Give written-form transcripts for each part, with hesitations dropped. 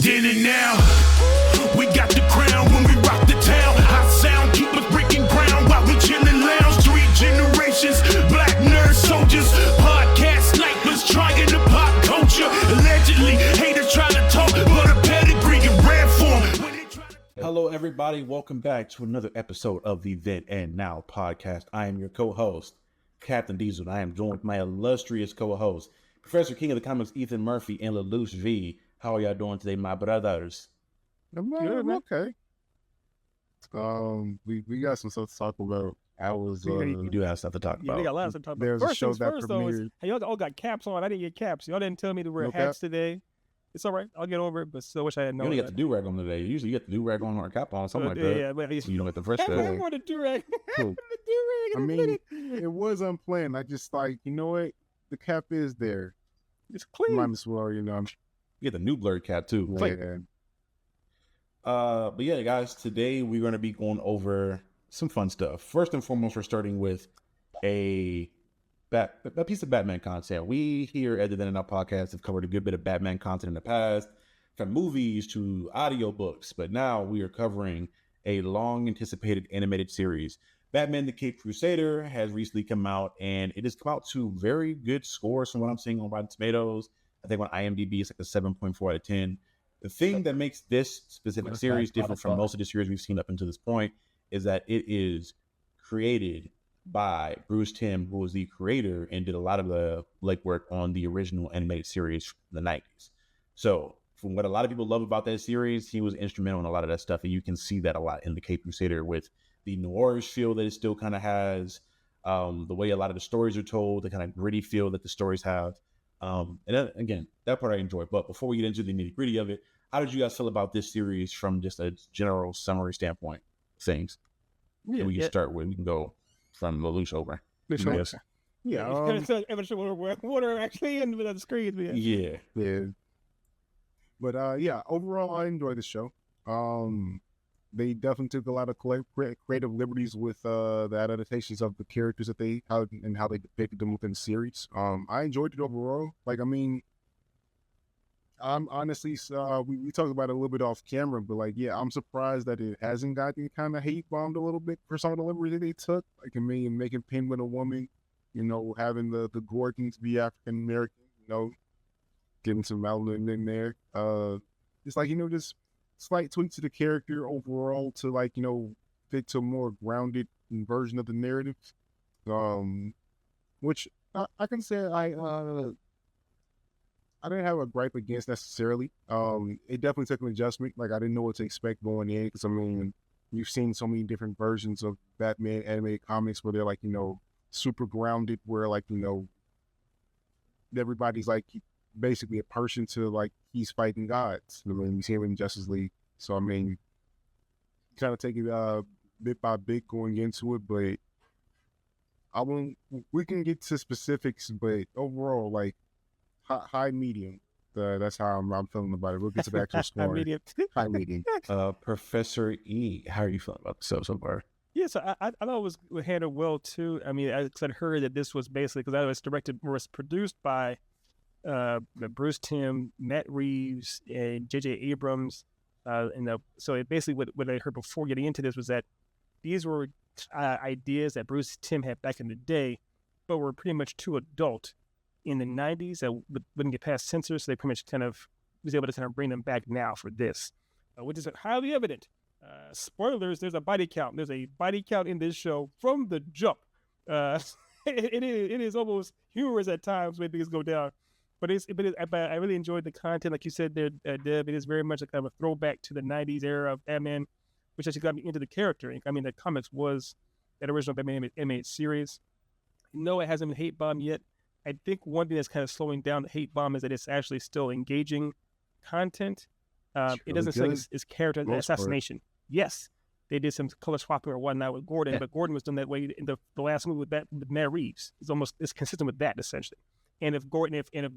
Then and now, we got the crown when we rock the town. Hot sound keep us breaking ground while we chillin' lounge. 3 generations, black nerd soldiers, podcast snipers trying to pop culture. Allegedly, haters try to talk, but a pedigree in rare form. Hello, everybody. Welcome back to another episode of the Then and Now podcast. I am your co-host, Captain Diesel, and I am joined with my illustrious co-host, Professor King of the Comics, Ethan Murphy, and Lelouch V. How are y'all doing today, my brothers? I'm okay. We got some stuff to talk about. You do have stuff to talk about. We got a lot of stuff to talk about. There's a show that premiered. Hey, y'all all got caps on. I didn't get caps. Y'all didn't tell me to wear No hats cap? today. It's all right. I'll get over it, but still wish I had You known. only got the do-rag on today. Usually you get the do-rag on or a cap on, something like that. Yeah, but at least You don't get the first I day. want the do-rag. Cool. The do-rag. I mean, it was unplanned. I just like, you know what? The cap is there. it's clean. Might as well, you know. You get the new blurred cap too. Yeah. But yeah, guys, today we're going to be going over some fun stuff. First and foremost, we're starting with a piece of Batman content. We here at the Then and Now podcast have covered a good bit of Batman content in the past, from movies to audiobooks, but now we are covering a long anticipated animated series. Batman the Caped Crusader has recently come out, and it has come out to very good scores from what I'm seeing on Rotten Tomatoes. I think on IMDb it's like a 7.4 out of 10. The thing that makes this specific series different from most of the series we've seen up until this point is that it is created by Bruce Timm, who was the creator and did a lot of the legwork on the original animated series from the 90s. So from what a lot of people love about that series, he was instrumental in a lot of that stuff, and you can see that a lot in the Caped Crusader with the noirish feel that it still kind of has, the way a lot of the stories are told, the kind of gritty feel that the stories have. And then, again, that part I enjoy. But before we get into the nitty gritty of it, how did you guys feel about this series from just a general summary standpoint of things? Yeah, We can go from Lelouch over. Yes. Yeah. It's kind of evidence water actually and without the screens. But Yeah. Yeah. But yeah, overall, I enjoyed the show. They definitely took a lot of creative liberties with the adaptations of the characters that how they depicted them within the series. I enjoyed it overall. Like, I mean, I'm honestly, we talked about it a little bit off camera, but like, yeah, I'm surprised that it hasn't gotten kind of hate bombed a little bit for some of the liberties that they took. Like, I mean, making Penguin a woman, you know, having the Gordons be African American, you know, getting some melanin in there. It's like, you know, just slight tweaks to the character overall to, like, you know, fit to a more grounded version of the narrative. Which I can say I didn't have a gripe against necessarily. It definitely took an adjustment. Like, I didn't know what to expect going in, because I mean, you've seen so many different versions of Batman animated comics where they're like, you know, super grounded, where like, you know, everybody's like basically a person to like he's fighting gods. I mean, you see him in Justice League. So I mean, kind of take it bit by bit going into it, but we can get to specifics, but overall, like, high medium. That's how I'm feeling about it. We'll get to the actual story. High medium. Professor E, how are you feeling about the show so far? Yeah, so I thought it was handled well too. I mean, I heard that this was basically, because it was produced by Bruce Timm, Matt Reeves, and J.J. Abrams. So it basically, what I heard before getting into this was that these were ideas that Bruce Timm had back in the day, but were pretty much too adult in the 90s that wouldn't get past censors, so they pretty much kind of was able to kind of bring them back now for this, which is highly evident. Spoilers, there's a body count. There's a body count in this show from the jump. It is almost humorous at times when things go down. But I really enjoyed the content. Like you said there, Deb, it is very much a kind of a throwback to the 90s era of Batman, which actually got me into the character. I mean, the comics was that original Batman animated series. No, it hasn't been hate bombed yet. I think one thing that's kind of slowing down the hate bomb is that it's actually still engaging content. It doesn't say it's character assassination. Yes, they did some color swapping or whatnot with Gordon, but Gordon was done that way in the last movie with Matt Reeves. It's consistent with that essentially. And if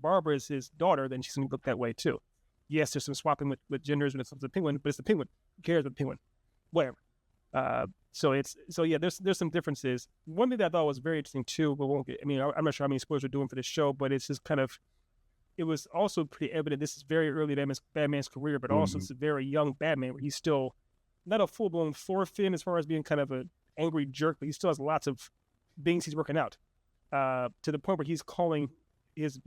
Barbara is his daughter, then she's going to look that way too. Yes, there's some swapping with genders when it's the Penguin, but it's the Penguin. Who cares with the Penguin? Whatever. So yeah, there's some differences. One thing that I thought was very interesting too, but I'm not sure how many spoilers we're doing for this show, but it's just kind of it was also pretty evident this is very early in Batman's career, but also it's a very young Batman where he's still not a full-blown Thorfinn as far as being kind of an angry jerk, but he still has lots of things he's working out to the point where he's calling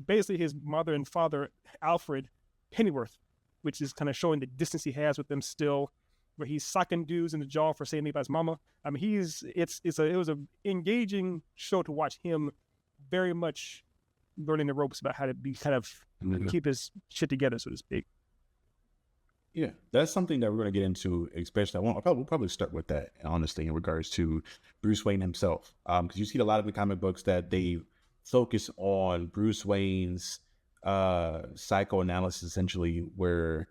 basically his mother and father, Alfred, Pennyworth, which is kind of showing the distance he has with them still, where he's socking dudes in the jaw for saying anything about his mama. I mean, it was a engaging show to watch him very much learning the ropes about how to be kind of keep his shit together, so to speak. Yeah, that's something that we're going to get into, especially. We'll probably start with that, honestly, in regards to Bruce Wayne himself. Because you see a lot of the comic books that they focus on Bruce Wayne's psychoanalysis, essentially, where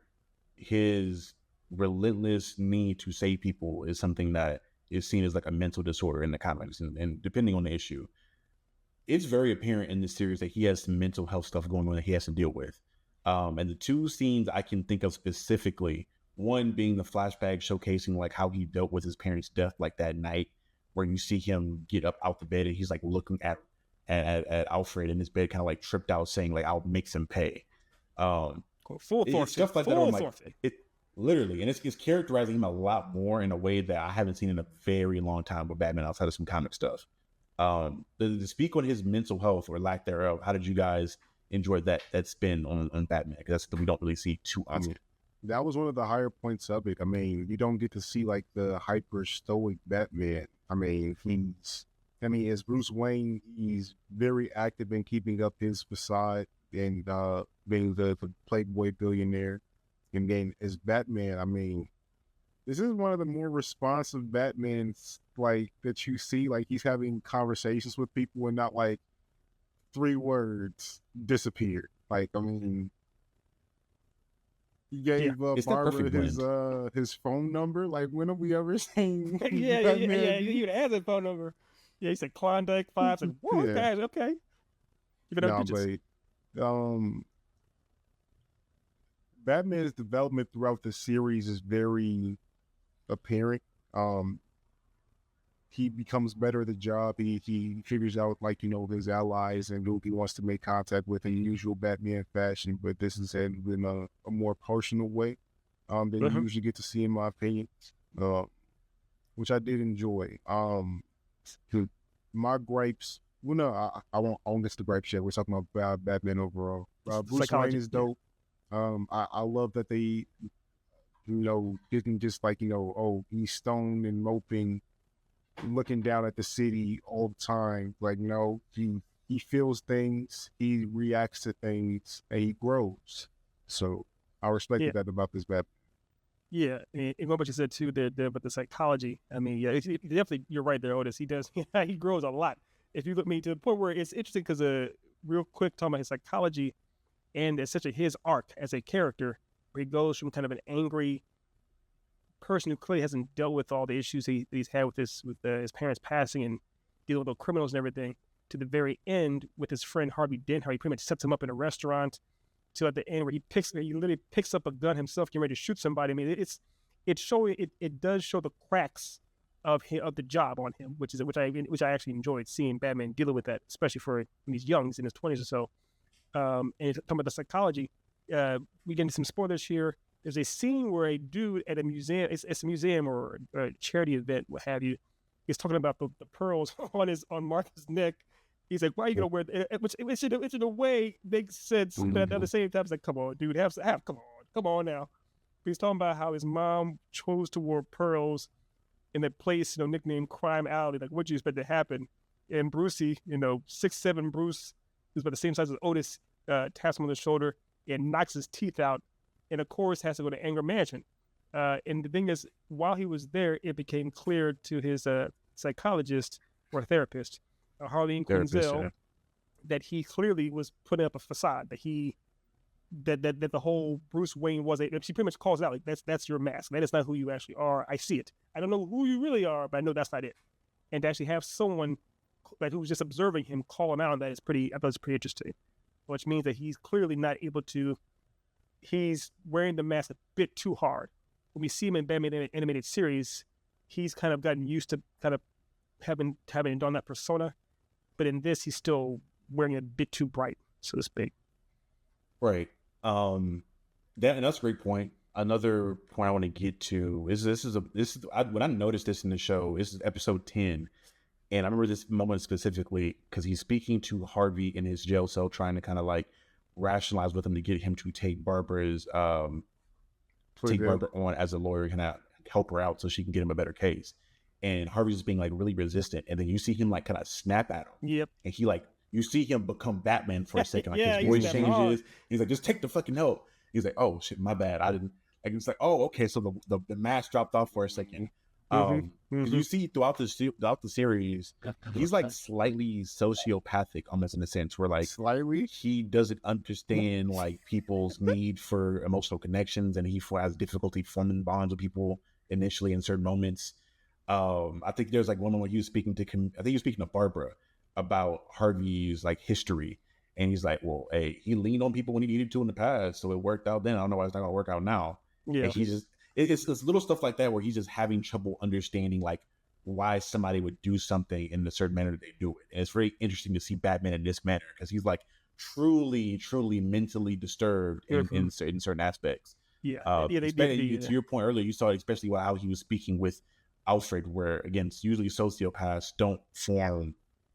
his relentless need to save people is something that is seen as like a mental disorder in the comics. And depending on the issue, it's very apparent in this series that he has some mental health stuff going on that he has to deal with. And the two scenes I can think of specifically, one being the flashback showcasing like how he dealt with his parents' death, like that night where you see him get up out the bed and he's like looking at Alfred in his bed, kind of like tripped out, saying like, "I'll make him pay." Full Thorfinn. Stuff like that. I'm like, it literally, and it's characterizing him a lot more in a way that I haven't seen in a very long time with Batman outside of some comic stuff. To speak on his mental health or lack thereof, how did you guys enjoy that spin on Batman? Because that's something we don't really see too often. That was one of the higher points of it. I mean, you don't get to see like the hyper stoic Batman. I mean, as Bruce Wayne, he's very active in keeping up his facade and being the playboy billionaire. And then as Batman, I mean, this is one of the more responsive Batmans like that you see. Like he's having conversations with people and not like 3 words disappeared. Like, I mean, he gave Barbara his phone number. Like, when have we ever seen Batman? He even has his phone number. Yeah, he said Klondike 5. And whoa, guys, okay. Batman's development throughout the series is very apparent. He becomes better at the job. He figures out, like, his allies and who he wants to make contact with in usual Batman fashion, but this is handled in a more personal way than you usually get to see, in my opinion, which I did enjoy. My gripes, well, no, I won't get to the gripes yet. We're talking about Batman overall. Bruce Wayne is dope. I love that they, didn't just like, he's stoned and moping, looking down at the city all the time. Like, he feels things, he reacts to things, and he grows. So I respected that about this Batman. Yeah, and what you said too, but the psychology. I mean, yeah, definitely you're right there, Otis. He does. He grows a lot. If you look to the point where it's interesting because real quick talking about his psychology, and essentially his arc as a character, where he goes from kind of an angry person who clearly hasn't dealt with all the issues he's had with his parents passing and dealing with the criminals and everything, to the very end with his friend Harvey Dent, how he pretty much sets him up in a restaurant, till at the end where he literally picks up a gun himself, getting ready to shoot somebody. I mean, it does show the cracks of the job on him, which I actually enjoyed seeing Batman dealing with that, especially for when he's young, he's in his 20s or so. And talking about the psychology, we get into some spoilers here. There's a scene where a dude at a museum, it's a museum or a charity event, what have you, he's talking about the pearls on Martha's neck. He's like, why are you going to wear it? Which in a way makes sense, but at the same time, it's like, come on, dude, come on now. But he's talking about how his mom chose to wear pearls in a place, nicknamed Crime Alley. Like, what'd you expect to happen? And Brucey, 6'7" Bruce, who's about the same size as Otis, taps him on the shoulder and knocks his teeth out, and of course has to go to anger management. And the thing is, while he was there, it became clear to his psychologist or therapist, Harleen Quinzel, that he clearly was putting up a facade, that the whole Bruce Wayne she pretty much calls it out, like, that's your mask. That is not who you actually are. I see it. I don't know who you really are, but I know that's not it. And to actually have someone who was just observing him call him out on that I thought it's pretty interesting. Which means that he's clearly not able to, he's wearing the mask a bit too hard. When we see him in Batman animated series, he's kind of gotten used to kind of having done that persona. But in this, he's still wearing it a bit too bright, so to speak. Right. That's a great point. Another point I want to get to is when I noticed this in the show. This is episode 10, and I remember this moment specifically because he's speaking to Harvey in his jail cell, trying to kind of like rationalize with him to get him to take Barbara on as a lawyer, kind of help her out so she can get him a better case. And Harvey's just being like really resistant, and then you see him like kind of snap at him. Yep. And he like you see him become Batman for a second, like Yeah, his voice changes. He's like, just take the fucking help. He's like, oh shit, my bad. I didn't. Like it's like, oh okay, so the mask dropped off for a second. You see throughout the series, he's like slightly sociopathic, almost in a sense, where like Slightly, he doesn't understand like people's need for emotional connections, and he has difficulty forming bonds with people initially in certain moments. I think there's like one moment he was speaking to, I think he was speaking to Barbara about Harvey's like history, and he's like, well, hey, he leaned on people when he needed to in the past, so it worked out then. I don't know why it's not gonna work out now. Yeah, and he just it's little stuff like that where he's just having trouble understanding like why somebody would do something in the certain manner that they do it. And it's very interesting to see Batman in this manner because he's like truly mentally disturbed in certain aspects. Yeah, To your point earlier, you saw especially how he was speaking with Alfred, where again, usually sociopaths don't form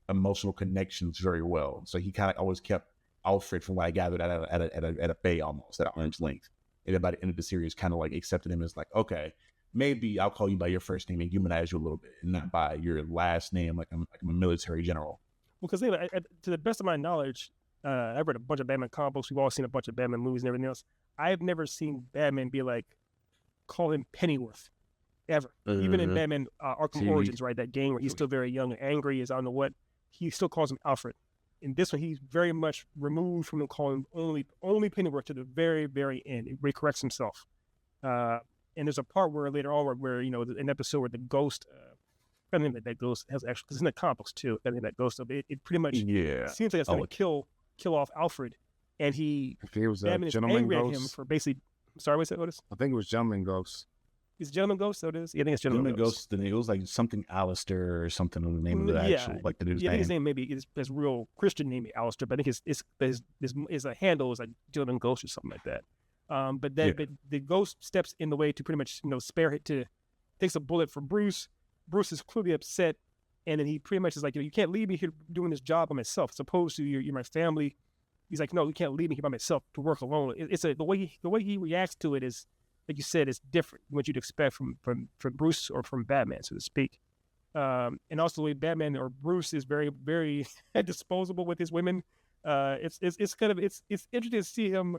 emotional connections very well. So he kind of always kept Alfred, from what I gathered, at a bay almost, at arm's length. And by the end of the series, kind of like accepted him as like, okay, maybe I'll call you by your first name and humanize you a little bit, and not by your last name, like I'm a military general. Well, because to the best of my knowledge, I've read a bunch of Batman comic books. We've all seen a bunch of Batman movies and everything else. I've never seen Batman be like, call him Pennyworth, ever. Even in Batman Arkham Origins, right, that game where he's still very young and angry, as I don't know what, he still calls him Alfred. In this one, he's very much removed from him calling him only Pennyworth to the very, very end. He corrects himself. And there's a part where later on where you know, an episode where the ghost, I think that ghost has actually, because it's in the comic books too, I think that ghost, it pretty much seems like it's going to kill off Alfred. And Batman is angry at him for basically, sorry, what's that, Otis? I think it was Gentleman Ghost. Is it Gentleman Ghost? So it is? Yeah, I think it's Gentleman Ghost. Then it was like something Alistair or something on the name of the actual, like the dude's name. I think his name maybe is his real Christian name, Alistair, but I think his a handle is like Gentleman Ghost or something like that. But the ghost steps in the way to pretty much, you know, spare it, takes a bullet for Bruce. Bruce is clearly upset, and then he pretty much is like, you can't leave me here doing this job by myself, as opposed to you're my family. He's like, no, you can't leave me here by myself to work alone. The way he reacts to it is, like you said, it's different than what you'd expect from Bruce or from Batman, so to speak. And also the way Batman or Bruce is very, very disposable with his women. It's interesting to see him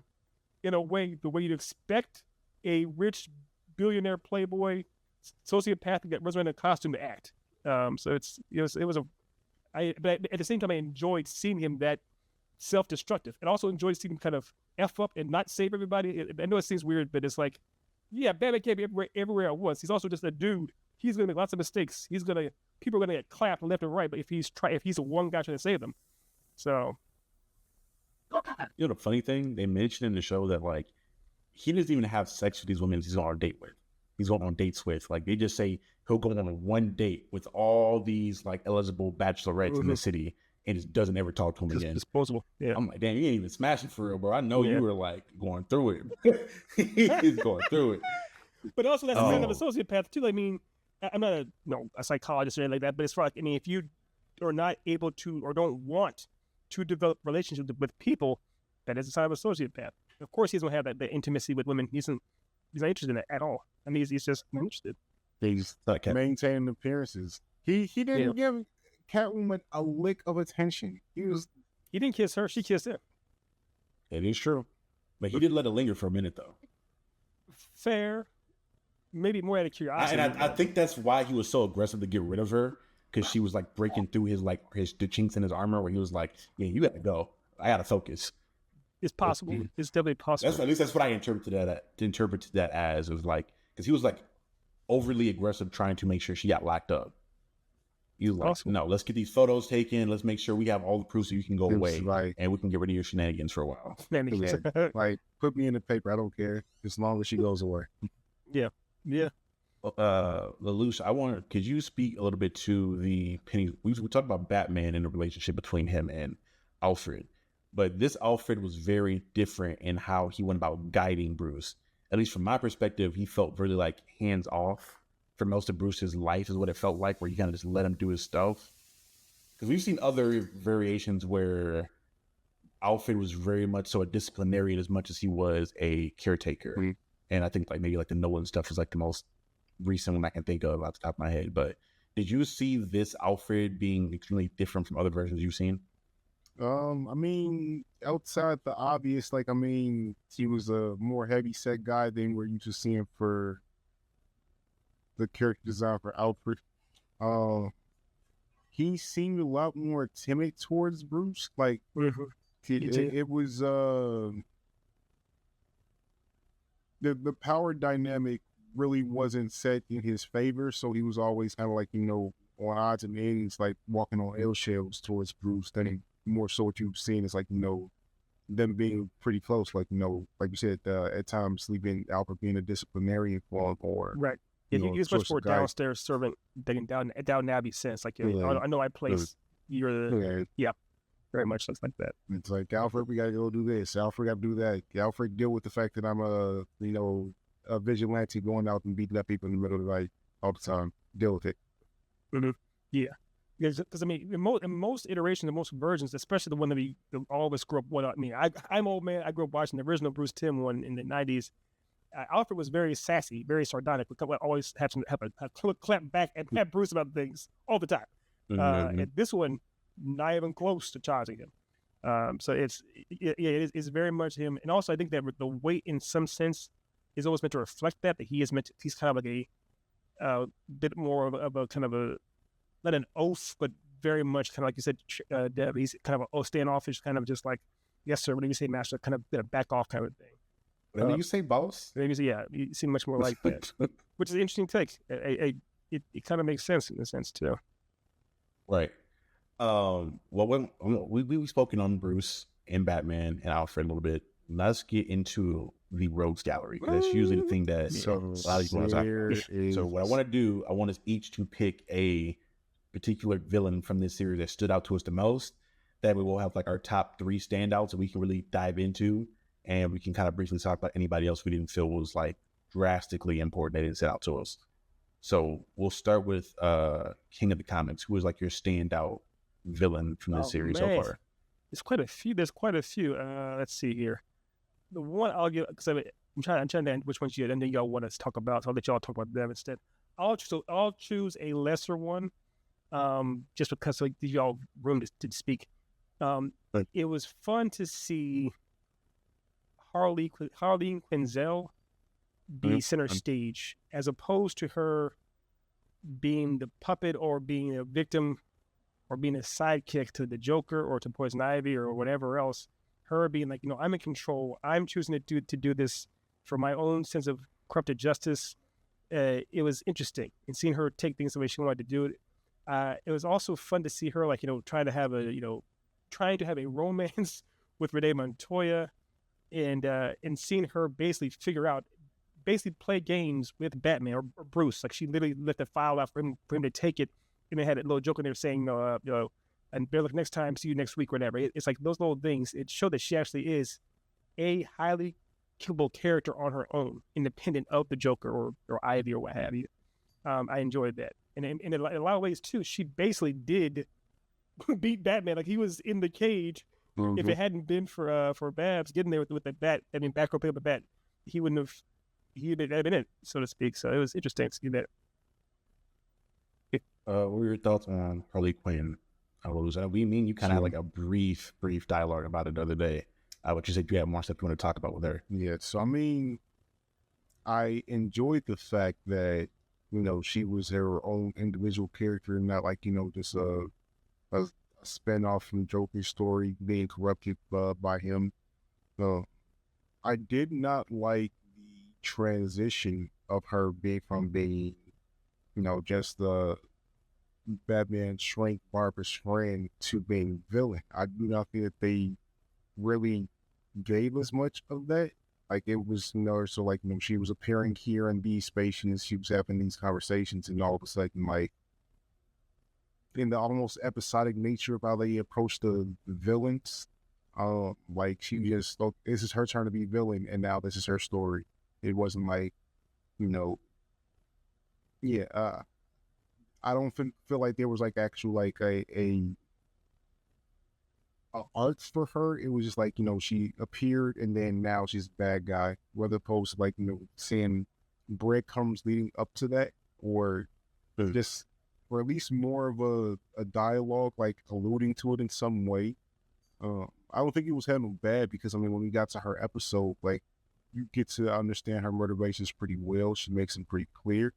in a way, the way you'd expect a rich billionaire playboy sociopath that runs around in a costume to act. So but at the same time, I enjoyed seeing him that self-destructive, and also enjoyed seeing him kind of F up and not save everybody. I know it seems weird, but it's like, yeah, Batman can't be everywhere at once. He's also just a dude. He's gonna make lots of mistakes. People are gonna get clapped left and right. But if he's a one guy trying to save them, so. You know the funny thing, they mentioned in the show that like he doesn't even have sex with these women he's going on a date with. He's going on dates with. Like they just say he'll go on one date with all these like eligible bachelorettes in the city, and just doesn't ever talk to him again. Disposable. Yeah. I'm like, damn, you ain't even smashing for real, bro. I know you were like going through it. He's going through it. But also that's the kind of a sociopath too. I mean, I'm not a psychologist or anything like that, but it's for like, I mean, if you are not able to or don't want to develop relationships with people, that is a sign of a sociopath. Of course, he doesn't have that intimacy with women. He's not interested in that at all. I mean, he's just not interested. He's maintaining appearances. He didn't give Catwoman a lick of attention. He didn't kiss her. She kissed him. It is true, but he did let it linger for a minute though. Fair, maybe more out of curiosity. And I think that's why he was so aggressive to get rid of her, because she was like breaking through the chinks in his armor, where he was like, "Yeah, you got to go. I got to focus." It's possible. It's definitely possible. At least that's what I interpreted that as. It was like, because he was like overly aggressive, trying to make sure she got locked up. He was like, "No, let's get these photos taken. Let's make sure we have all the proof so you can go away, and we can get rid of your shenanigans for a while." Like, put me in the paper. I don't care as long as she goes away. Yeah. Lelouch, could you speak a little bit to the Penny? We talked about Batman and the relationship between him and Alfred. but this Alfred was very different in how he went about guiding Bruce. At least from my perspective, he felt really like hands off for most of Bruce's life is what it felt like, where you kind of just let him do his stuff. Because we've seen other variations where Alfred was very much so a disciplinarian as much as he was a caretaker. Mm-hmm. And I think like maybe like the Nolan stuff is like the most recent one I can think of off the top of my head. But did you see this Alfred being extremely different from other versions you've seen? I mean, outside the obvious, like, I mean, he was a more heavy set guy than we're used to seeing for the character design for Alfred. He seemed a lot more timid towards Bruce. Like, it was the power dynamic really wasn't set in his favor, so he was always kind of like, you know, on odds and ends, like walking on eggshells towards Bruce. Then more so what you've seen is like, you know, them being pretty close, like, you know, like you said, at times leaving Alfred being a disciplinarian for him, or right. Yeah, he was much more downstairs servant than down Abbey sense. Like, I know I place you're very much looks like that. It's like, Alfred, we gotta go do this. Alfred got to do that. Alfred, deal with the fact that I'm a vigilante going out and beating up people in the middle of the night all the time. Deal with it. Mm-hmm. Yeah. Because I mean, in most iterations, in most versions, especially the one that we all of us grew up with. I mean, I'm old man. I grew up watching the original Bruce Timm one in the '90s. Alfred was very sassy, very sardonic. We always have a clap back at Bruce about things all the time. And this one, not even close to charging him. So it's very much him. And also, I think that the weight, in some sense, is always meant to reflect that he's kind of like a bit more of a kind of a, not an oaf, but very much kind of like you said, Deb, he's kind of a standoffish, kind of just like, yes, sir, whenever you say master, kind of back off kind of thing. Whenever you say boss? You seem much more like that, which is an interesting take. It kind of makes sense in a sense, too. Right. Well, we've spoken on Bruce and Batman and Alfred a little bit. Let's get into the Rogues Gallery, because that's usually the thing that a lot of people want to talk about. So what I want to do, I want us each to pick a particular villain from this series that stood out to us the most. That we will have like our top 3 standouts that we can really dive into, and we can kind of briefly talk about anybody else we didn't feel was like drastically important that didn't set out to us. So we'll start with King of the Comics. Who is like your standout villain from this series so far? There's quite a few. Let's see here. The one I'll give, because I'm trying to end which ones and then y'all want us to talk about, so I'll let y'all talk about them instead. I'll choose a lesser one, just because like give y'all room to speak. It was fun to see Harleen Quinzel be center stage, as opposed to her being the puppet or being a victim or being a sidekick to the Joker or to Poison Ivy or whatever else. Her being like, I'm in control. I'm choosing to do this for my own sense of corrupted justice. It was interesting, and seeing her take things the way she wanted to do it. It was also fun to see her like, trying to have a romance with Renee Montoya, and seeing her basically play games with Batman or Bruce. Like, she literally left the file out for him to take it, and they had a little joke in there saying, and bear luck next time, see you next week, or whatever. It's like those little things. It showed that she actually is a highly killable character on her own, independent of the Joker or Ivy or what have you. I enjoyed that. And in a lot of ways, too, she basically did beat Batman. Like, he was in the cage. Mm-hmm. If it hadn't been for Babs getting there with the bat, Batgirl pick up the bat, he'd have been it, so to speak. So it was interesting to see that. What were your thoughts on Harley Quinn? You kind of had like a brief dialogue about it the other day. But you said you had more stuff you want to talk about with her. Yeah, so I mean, I enjoyed the fact that, she was her own individual character, and not like, just a spinoff from Joker's story being corrupted by him. I did not like the transition of her from being, just the Batman shrink Barbara's friend to being villain. I do not think that they really gave us much of that. Like, it was, so like, she was appearing here in these spaces, she was having these conversations, and all of a sudden, like, in the almost episodic nature of how they approach the villains, Like she just thought this is her turn to be villain, and now this is her story. It wasn't like, you know, yeah. I don't feel like there was like actual like a arc for her. It was just like, she appeared and then now she's a bad guy. Whether opposed to like, seeing breadcrumbs leading up to that, or just, or at least more of a dialogue, like alluding to it in some way. I don't think it was handled bad because, I mean, when we got to her episode, like, you get to understand her motivations pretty well. She makes them pretty clear.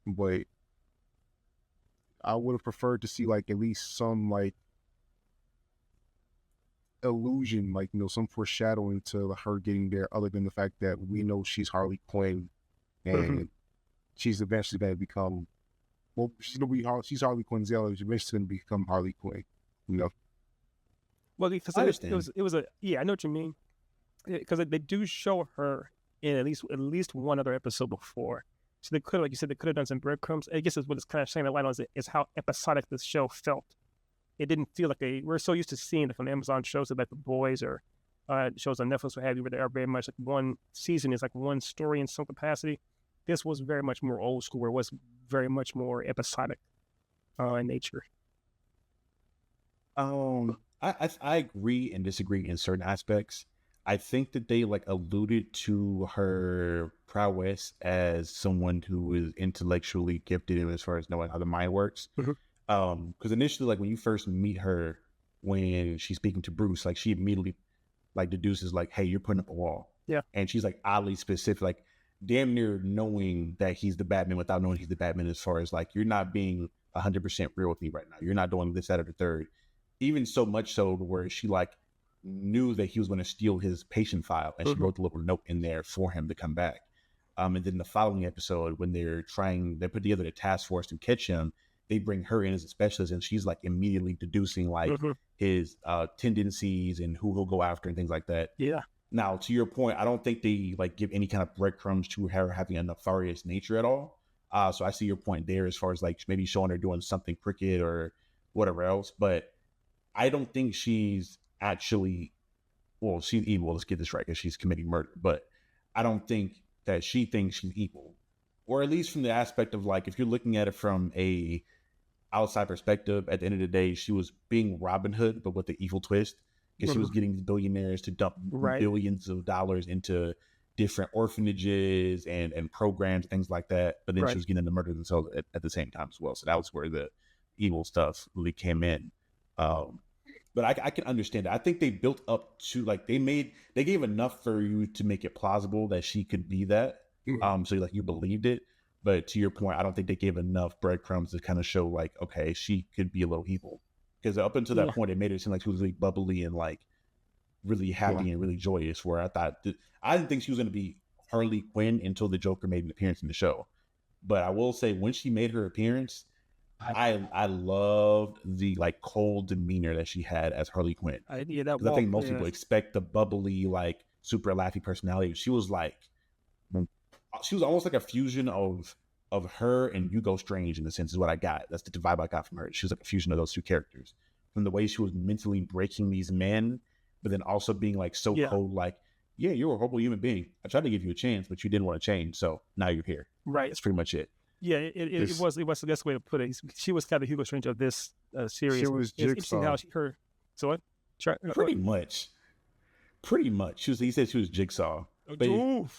But I would have preferred to see, like, at least some, like, illusion, like, some foreshadowing to her getting there, other than the fact that we know she's Harley Quinn and she's eventually going to become, well, she's Harley Quinn's Zella. She's eventually going to become Harley Quinn, Well, because I it understand. was a yeah, I know what you mean. Because they do show her in at least one other episode before, so they could, like you said, they could have done some breadcrumbs. I guess is what it's kind of shining a light on is how episodic this show felt. It didn't feel like we're so used to seeing it from Amazon shows like The Boys or shows on Netflix, what have you, where they are very much like one season is like one story in some capacity. This was very much more old school, where it was very much more episodic in nature. I agree and disagree in certain aspects. I think that they like alluded to her prowess as someone who is intellectually gifted as far as knowing how the mind works. Because initially, like when you first meet her, when she's speaking to Bruce, like she immediately like deduces like, "Hey, you're putting up a wall." Yeah. And she's like oddly specific, like damn near knowing that he's the Batman without knowing he's the Batman. As far as like, you're not being 100% real with me right now. You're not doing this, that, or the third. Even so much so to where she like knew that he was going to steal his patient file, and she wrote the little note in there for him to come back. And then the following episode, when they put together the task force to catch him, they bring her in as a specialist, and she's like immediately deducing like his tendencies and who he'll go after and things like that. Yeah. Now, to your point, I don't think they like give any kind of breadcrumbs to her having a nefarious nature at all. So I see your point there as far as like maybe showing her doing something crooked or whatever else, but I don't think she's actually, well, she's evil. Let's get this right, because she's committing murder. But I don't think that she thinks she's evil, or at least from the aspect of like, if you're looking at it from a outside perspective, at the end of the day, she was being Robin Hood, but with the evil twist, because she was getting these billionaires to dump billions of dollars into different orphanages and programs, things like that. But then she was getting them to murder themselves at the same time as well. So that was where the evil stuff really came in. But I can understand that. I think they built up to like they gave enough for you to make it plausible that she could be that. So like you believed it. But to your point, I don't think they gave enough breadcrumbs to kind of show like, okay, she could be a little evil. Because up until that point, it made it seem like she was really bubbly and like really happy and really joyous. Where I didn't think she was going to be Harley Quinn until the Joker made an appearance in the show. But I will say, when she made her appearance, I loved the like cold demeanor that she had as Harley Quinn. I think most people expect the bubbly, like super laughy personality. She was almost like a fusion of her and Hugo Strange, in a sense, is what I got. That's the vibe I got from her. She was like a fusion of those two characters. From the way she was mentally breaking these men, but then also being like so cold, like, yeah, you're a horrible human being. I tried to give you a chance, but you didn't want to change. So now you're here. Right. That's pretty much it. Yeah, it was the best way to put it. She was kind of the Hugo Strange of this series. She was Jigsaw. So what? Pretty much. He said she was Jigsaw. But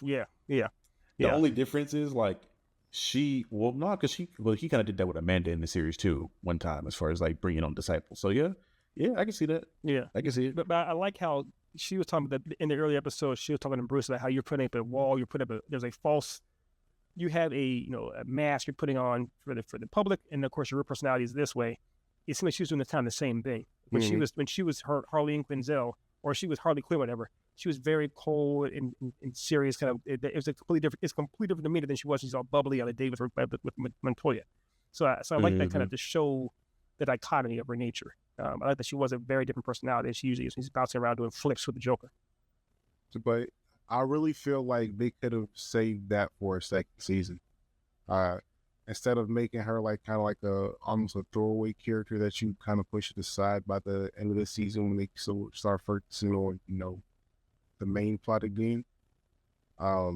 yeah. The only difference is like he kind of did that with Amanda in the series too one time, as far as like bringing on disciples. So yeah, I can see that. Yeah, I can see it. But I like how she was talking about that in the early episodes. She was talking to Bruce about how you're putting up a wall, there's a false. You have a mask you're putting on for the public, and of course your real personality is this way. It seemed like she was doing the same thing when she was her Harley Quinzel, or she was Harley Quinn, whatever. She was very cold and serious. Kind of, it was a completely different. It's completely different demeanor than she was. She's all bubbly on a date with Montoya. So I like that kind of to show the dichotomy of her nature. I like that she was a very different personality than she usually is. She's bouncing around doing flips with the Joker. But I really feel like they could have saved that for a second season. instead of making her like kind of like a almost a throwaway character that you kind of push it aside by the end of the season when they start focusing on the main plot again. I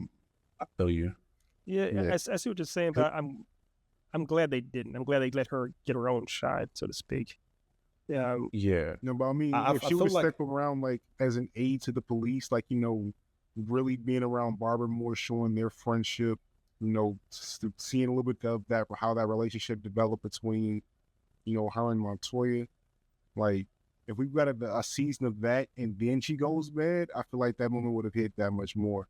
feel you. Yeah. I see what you're saying, but I'm glad they didn't. I'm glad they let her get her own shine, so to speak. Yeah. No, but I mean, if she would step around like as an aide to the police, like really being around Barbara more, showing their friendship, seeing a little bit of that, how that relationship developed between, her and Montoya. Like, if we got a season of that and then she goes bad, I feel like that moment would have hit that much more.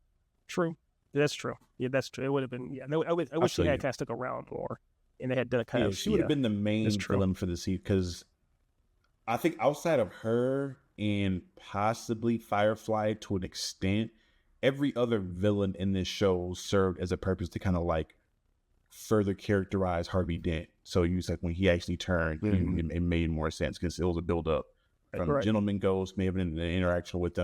True. That's true. Yeah, that's true. It would have been. Yeah, no, I wish she had kind of stuck around more, and they had done a kind of. She would have been the main villain for the season, because I think outside of her and possibly Firefly to an extent, every other villain in this show served as a purpose to kind of like further characterize Harvey Dent. So you said when he actually turned, it made more sense because it was a build up from Gentleman Ghost, maybe an interaction with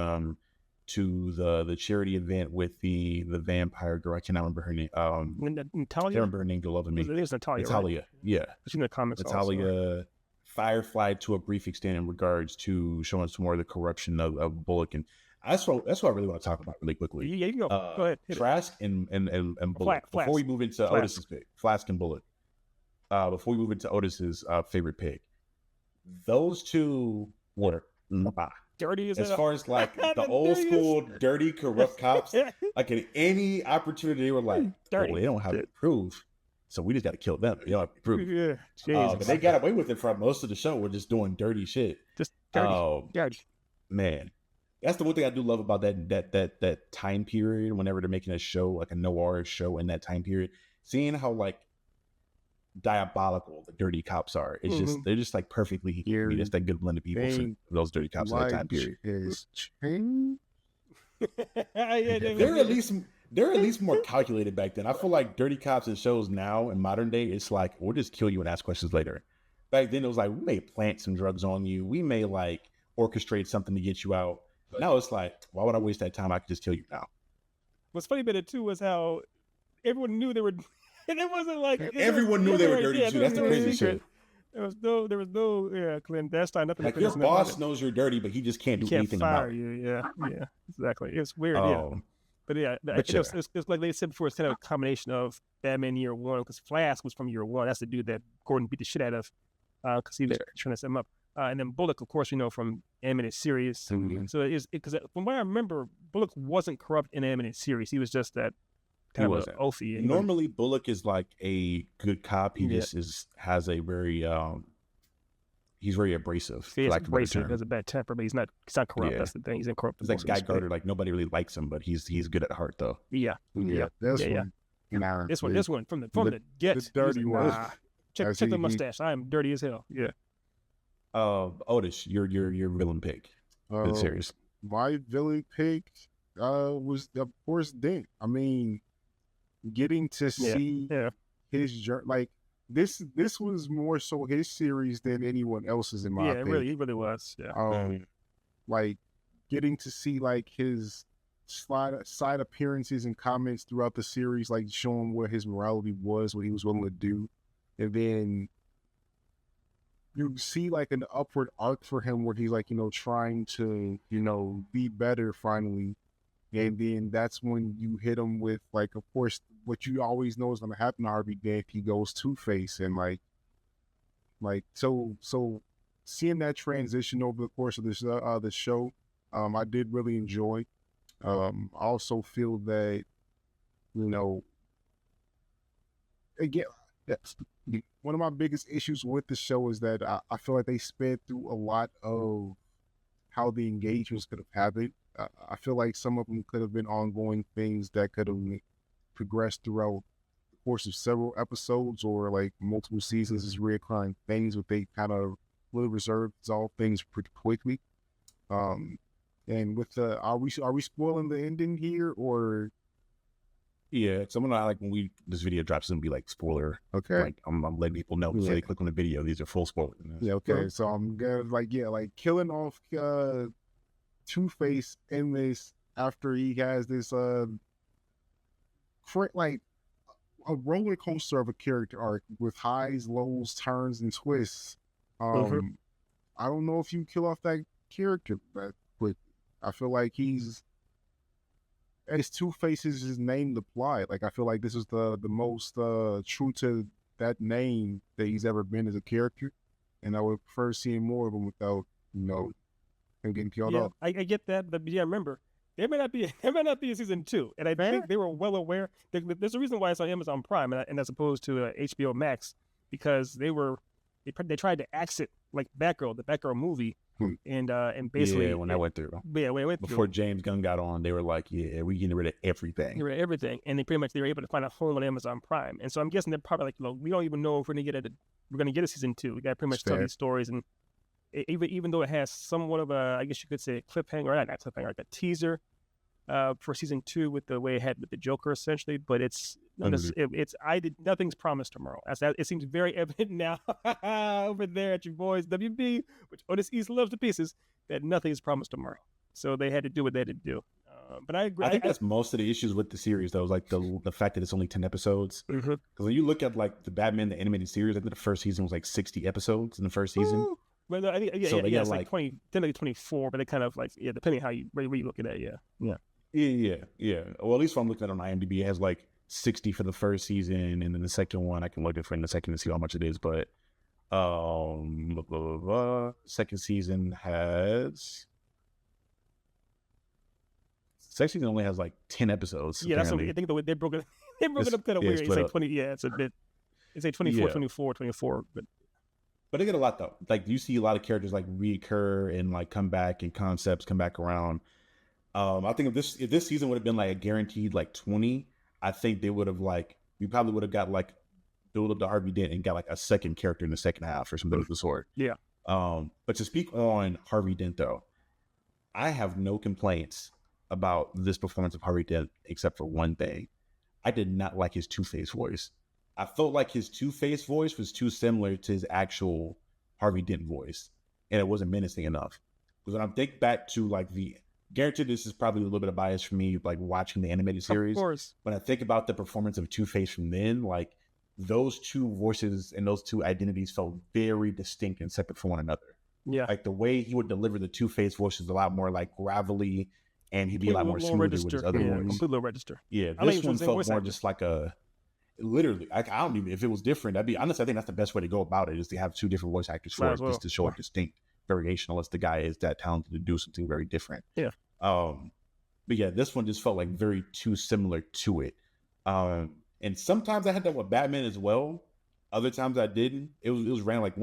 to the charity event with the vampire girl. I cannot remember her name. Natalia? I can't remember her name. You're loving me. It is Natalia. Natalia, right? Yeah. She's in the comics. Natalia. Also. Firefly to a brief extent in regards to showing some more of the corruption of Bullock, and that's what I really want to talk about really quickly. Yeah, you can go. Go ahead. Trask and Bullock. Before we move into Otis's pick, Flask and Bullock. Before we move into Otis's favorite pick, those two were dirty as far as like the old school dirty corrupt cops. Like at any opportunity, they were like, dirty. They don't have to prove. So we just got to kill them. You don't have to prove. Yeah. But they got away with it for most of the show. We're just doing dirty shit. Just dirty. Man, that's the one thing I do love about that time period. Whenever they're making a show, like a noir show in that time period, seeing how like diabolical the dirty cops are. It's just they're just like perfectly. It's that good blend of people for those dirty cops in that time period. They're at least more calculated back then. I feel like dirty cops in shows now in modern day, it's like, we'll just kill you and ask questions later. Back then, it was like, we may plant some drugs on you. We may like orchestrate something to get you out. But now it's like, why would I waste that time? I could just kill you now. What's funny about it too was how everyone knew they were, and it wasn't like everyone knew they were dirty too. That's the crazy shit. There was no clandestine, nothing. Like your boss knows you're dirty, but he just can't do anything about it. Yeah, exactly. It's weird. But it's like they said before, it's kind of a combination of Batman Year One, because Flask was from Year One. That's the dude that Gordon beat the shit out of because he was trying to set him up. And then Bullock, of course, from animated series. So it is, because from what I remember, Bullock wasn't corrupt in animated series. He was just that kind of oafy. Normally, Bullock is like a good cop. He just has a very he's very abrasive. He is abrasive. He has a bad temper, but he's not corrupt. That's the thing. He's incorrupt. He's like Guy Gardner. Like nobody really likes him, but he's good at heart though. This one from the get. The dirty one. Check the mustache. I am dirty as hell. Yeah. Otis, your villain pick for the series. My villain pick was of course Dent. I mean, getting to see his journey, like this was more so his series than anyone else's in my opinion. It really was. Like getting to see like his side appearances and comments throughout the series, like showing where his morality was, what he was willing to do, and then you see like an upward arc for him where he's like, trying to, be better finally. And then that's when you hit him with like, of course, what you always know is going to happen to Harvey Dent. He goes Two-Face, and so seeing that transition over the course of this the show, I did really enjoy. I also feel that, again, one of my biggest issues with the show is that I feel like they sped through a lot of how the engagements could have happened. I feel like some of them could have been ongoing things that could have progressed throughout the course of several episodes or like multiple seasons as recurring things, but they kind of really resolve things pretty quickly. And with the are we spoiling the ending here or? Yeah, someone like when this video drops, it's gonna be like spoiler. Okay, like I'm letting people know before they click on the video. These are full spoilers. Yeah, okay. So I'm gonna like killing off Two-Face in this after he has this a roller coaster of a character arc with highs, lows, turns, and twists. I don't know if you kill off that character that quick. I feel like he's, as Two-Face is his name applied. Like, I feel like this is the most true to that name that he's ever been as a character, and I would prefer seeing more of him without, him getting killed off. I get that, but yeah, remember, there may not be a season 2, and I think they were well aware. There's a reason why it's on Amazon Prime and as opposed to HBO Max, because they tried to exit like the Batgirl movie, and basically when that went through. Yeah, when it went Before through, James Gunn got on, they were like, "Yeah, we getting rid of everything." they were everything, and they were able to find a home on Amazon Prime, and so I'm guessing they're probably like, look, we don't even know if we're gonna get a season 2. We got to pretty much tell these stories, and even though it has somewhat of a, I guess you could say, cliffhanger, or not cliffhanger, like a teaser for season 2 with the way it had with the Joker, essentially. But nothing's promised tomorrow. It seems very evident now over there at your boys WB, which Otis East loves to pieces, that nothing is promised tomorrow. So they had to do what they had to do. But I agree. I think that's most of the issues with the series, though, is like the fact that it's only 10 episodes. Because when you look at like the Batman the animated series, I think the first season was like 60 episodes in the first season. Ooh. Well, I think it's like 20, technically 24, but they kind of like, depending how where you look at it, yeah. Well, at least if I'm looking at it on IMDb, it has like 60 for the first season, and then the second one I can look at for in the second to see how much it is. But second season only has like 10 episodes. Yeah, apparently. That's what I think the way they broke it. They broke it up kind of weird. It's like 20. Yeah, it's a bit. It's like 24, 24, But they get a lot though. Like you see a lot of characters like reoccur and like come back, and concepts come back around. I think if this season would have been like a guaranteed like 20, I think they would have we probably would have got like build up to Harvey Dent and got like a second character in the second half or something of the sort. Yeah. But to speak on Harvey Dent though, I have no complaints about this performance of Harvey Dent except for one thing. I did not like his Two-Face voice. I felt like his Two-Face voice was too similar to his actual Harvey Dent voice, and it wasn't menacing enough. Because when I think back to like granted, this is probably a little bit of bias for me, like watching the animated series. Of course. When I think about the performance of Two-Face from then, like those two voices and those two identities felt very distinct and separate from one another. Yeah. Like the way he would deliver the Two-Face voice is a lot more like gravelly, and he'd be a lot more smoother with his other voice. Complete low register. Yeah, this one felt more just like a. Literally, I don't even, if it was different, that'd be, honestly, I think that's the best way to go about it, is to have two different voice actors for it, just to show a distinct variation, unless the guy is that talented to do something very different. Yeah. But yeah, this one just felt like very too similar to it. And sometimes I had that with Batman as well. Other times I didn't. It was random. Like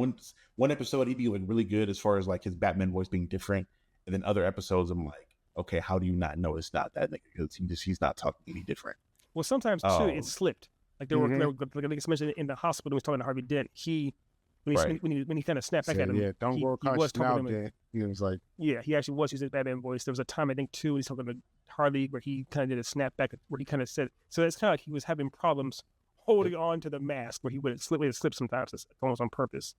one episode he'd be like really good as far as like his Batman voice being different, and then other episodes I'm like, okay, how do you not know it's not that nigga? Because he's not talking any different. Well, sometimes too it slipped. Like they were like I mentioned in the hospital, he was talking to Harvey Dent. When he kind of snapped back at him, yeah, don't go conscious now, Dad. He was like, yeah, he actually was using his Batman voice. There was a time I think too when he's talking to Harley where he kind of did a snap back where he kind of said, so it's kind of like he was having problems holding on to the mask where he would slip sometimes, almost on purpose.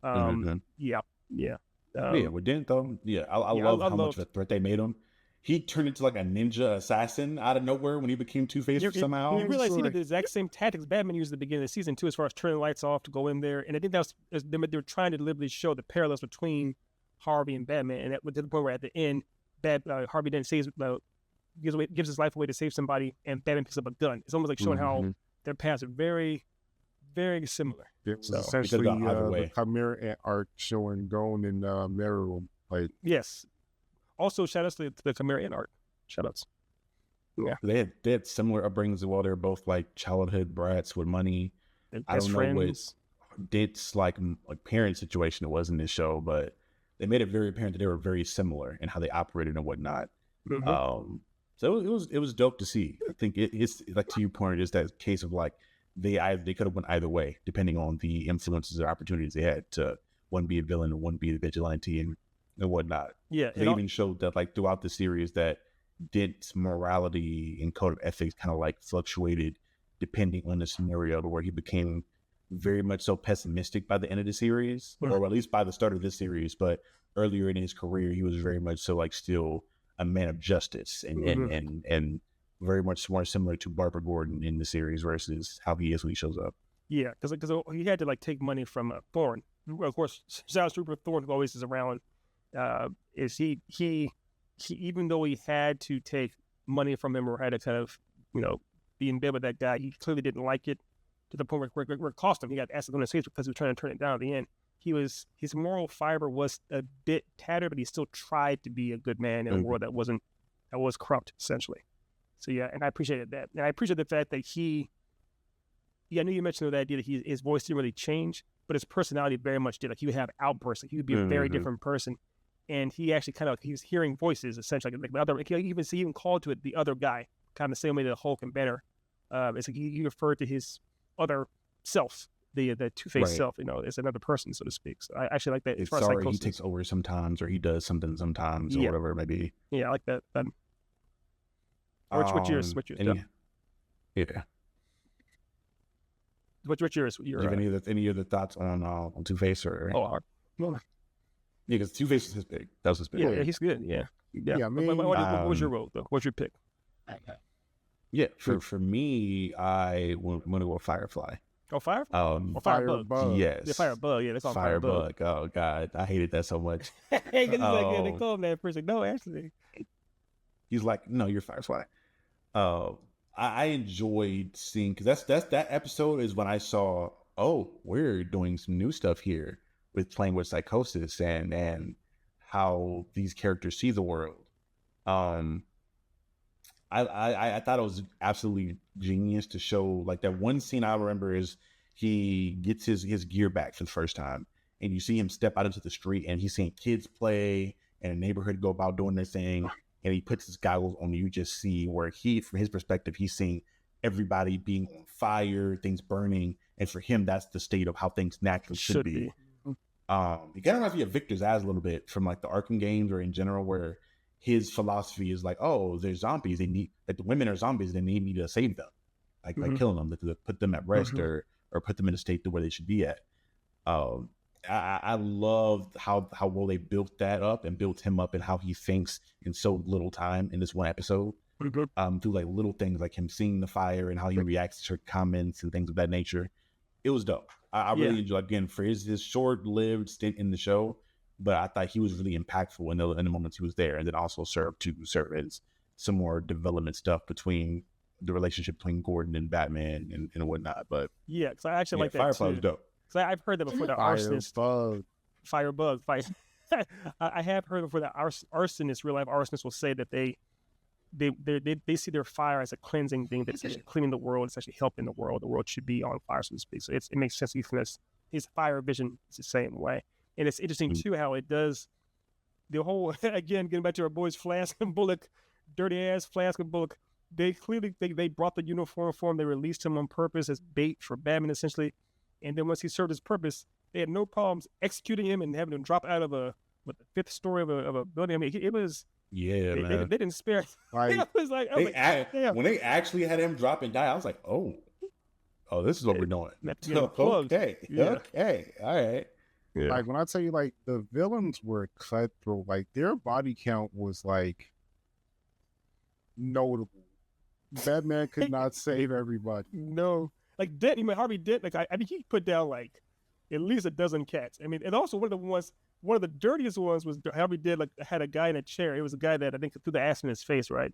Yeah. With Dent though, I love how much of a threat they made him. He turned into like a ninja assassin out of nowhere when he became Two-Face somehow. You realize he did the exact same tactics Batman used at the beginning of the season too, as far as turning the lights off to go in there. And I think they were trying to deliberately show the parallels between Harvey and Batman. And that to the point where at the end, Harvey then gives his life away to save somebody, and Batman picks up a gun. It's almost like showing how their paths are very, very similar. It was essentially the Chimera art showing Gone and Mirror. Like, yes. Also, shout outs to the Chimera and art. Shout outs. Yeah. They had similar upbringings as well. They were both like childhood brats with money. I don't know what Dent's like parent situation it was in this show, but they made it very apparent that they were very similar in how they operated and whatnot. So it was dope to see. I think it's like, to your point, it's that case of like they could have went either way depending on the influences or opportunities they had to one be a villain and one be the vigilante and whatnot. Yeah, they even showed that like throughout the series that Dent's morality and code of ethics kind of like fluctuated depending on the scenario, to where he became very much so pessimistic by the end of the series, or at least by the start of this series. But earlier in his career, he was very much so like still a man of justice and very much more similar to Barbara Gordon in the series versus how he is when he shows up. Yeah, because he had to like take money from Thorne. Of course, Sounds Trooper Thorne, who always is around, is he even though he had to take money from him or had to kind of be in bed with that guy, he clearly didn't like it to the point where it cost him. He got asked on his face because he was trying to turn it down at the end. His moral fiber was a bit tattered, but he still tried to be a good man in a world that was corrupt essentially. So yeah, and I appreciated that, and I appreciate the fact that I knew you mentioned the idea that his voice didn't really change, but his personality very much did. Like he would have outbursts, like he would be a very different person, and he actually he was hearing voices essentially, like the other. He even called to it the other guy, kind of the same way that Hulk and Banner. It's like he referred to his other self, the Two-Face self, as another person, so to speak. So I actually like that. It's sorry, he takes over sometimes, or he does something sometimes, or whatever it may be. Yeah, I like that. What's yours? Yeah. What's yours? Do you have any other thoughts on Two-Face or? Yeah, because Two-Face is his pick. That was his pick. Yeah, he's good. Yeah. I mean, what was your role though? What's your pick? Yeah, for me, I want to go with Firefly. Oh, Firefly? Firebug. Yes. Yeah, Firebug. Yeah, they call him Firebug. Oh, God. I hated that so much. Hey, they call him that person. No, actually. He's like, no, you're Firefly. I enjoyed seeing, because that episode is when I saw, we're doing some new stuff here with playing with psychosis and how these characters see the world. I thought it was absolutely genius to show, like, that one scene I remember is he gets his gear back for the first time, and you see him step out into the street, and he's seeing kids play and a neighborhood go about doing their thing, and he puts his goggles on, and you just see where from his perspective, he's seeing everybody being on fire, things burning, and for him, that's the state of how things naturally should be. It kind of reminds me of Victor's Eyes a little bit from, like, the Arkham games or in general, where his philosophy is like, there's zombies. They need, like, the women are zombies. They need me to save them, like killing them, to put them at rest or put them in a state to where they should be at. I loved how well they built that up and built him up and how he thinks in so little time in this one episode. Through like little things like him seeing the fire and how he reacts to comments and things of that nature. It was dope. I really enjoyed, again, for his short-lived stint in the show, but I thought he was really impactful in the moments he was there, and then also serve as some more development stuff between the relationship between Gordon and Batman and whatnot. But yeah, because I actually like that Firefly too. was dope. Because I've heard that before. The arsonist, Firebug. I have heard before that arsonists, real life arsonists, will say that they see their fire as a cleansing thing that's actually cleaning the world. It's actually helping the world. The world should be on fire, so to speak. So it makes sense. His fire vision is the same way. And it's interesting, too, how it does the whole, again, getting back to our boys, Flask and Bullock, dirty-ass Flask and Bullock, they clearly, they brought the uniform for him. They released him on purpose as bait for Batman, essentially. And then once he served his purpose, they had no problems executing him and having him drop out of the fifth story of a building. I mean, it was... Yeah, man. They didn't spare. Like, it was like, when they actually had him drop and die, I was like, oh, this is what we're doing. Okay, all right. Yeah. Like, when I tell you, like, the villains were cutthroat, like, their body count was, like, notable. Batman could not save everybody. No. Like, Harvey Dent, like, I mean, he put down, like, at least a dozen cats. I mean, and also one of the dirtiest ones was Harvey Dent, like, had a guy in a chair. It was a guy that I think threw the acid in his face, right?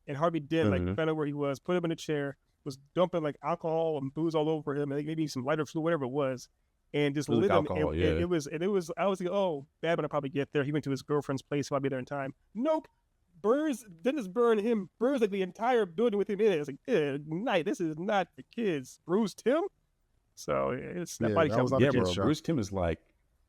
And Harvey Dent, like, found out where he was, put him in a chair, was dumping, like, alcohol and booze all over him, and maybe some lighter fluid, whatever it was. And just lit him. Alcohol, and it was. I was like, Batman will probably get there. He went to his girlfriend's place. He'll be there in time. Nope. Didn't just burn him. Burns like the entire building with him in it. It's like, night. This is not for kids. Bruised him. So it's that body comes up. Yeah, bro. Bruised him is like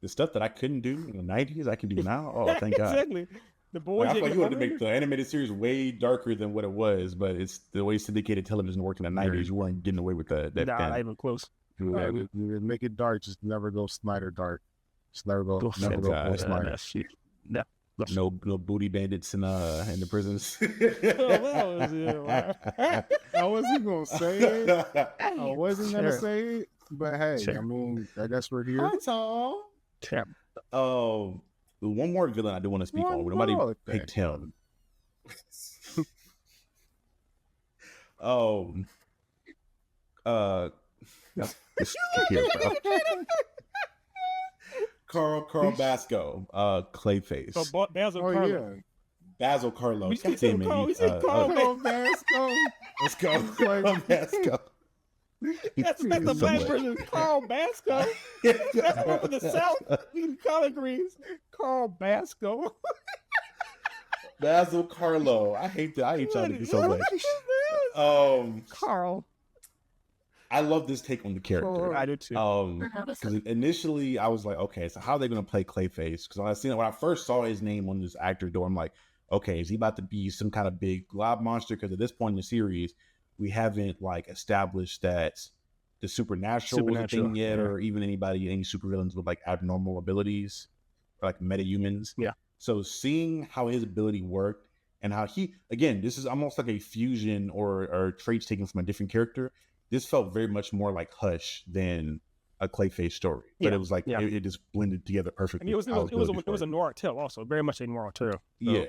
the stuff that I couldn't do in the 90s. I can do now. Oh, thank God. Exactly. The boys. I feel like you wanted to make the animated series way darker than what it was, but it's the way syndicated television worked in the 90s. You weren't getting away with that. Nah, not even close. Make it dark. Just never go Snyder dark. Just never go Snyder. No booty bandits in the prisons. I wasn't gonna say it. I wasn't gonna say it. But hey, I mean, I guess we're here. That's all. One more villain I do want to speak on. Nobody picked him. Here, bro. Carl Basco, Clayface. So Basil Oh Carlo. yeah. Basil Carlo. We God said damn it. Carl. We said Carl. Carl Basco. Let's go. Carl Basco. That's the black version. Carl Basco. That's one from the South. We can collard greens. Carl Basco. Basil Carlo. I hate y'all niggas so much. Carl. I love this take on the character. I do too. Because initially I was like, okay, so how are they going to play Clayface? Because when I first saw his name on this actor door, I'm like, okay, is he about to be some kind of big glob monster? Because at this point in the series, we haven't like established that the supernatural was a thing yet, or even any supervillains with like abnormal abilities, or like metahumans. Yeah. So seeing how his ability worked and how this is almost like a fusion or traits taken from a different character. This felt very much more like Hush than a Clayface story, but it was like it just blended together perfectly. I mean, it was a noir tale also, very much a noir tale. So. Yeah.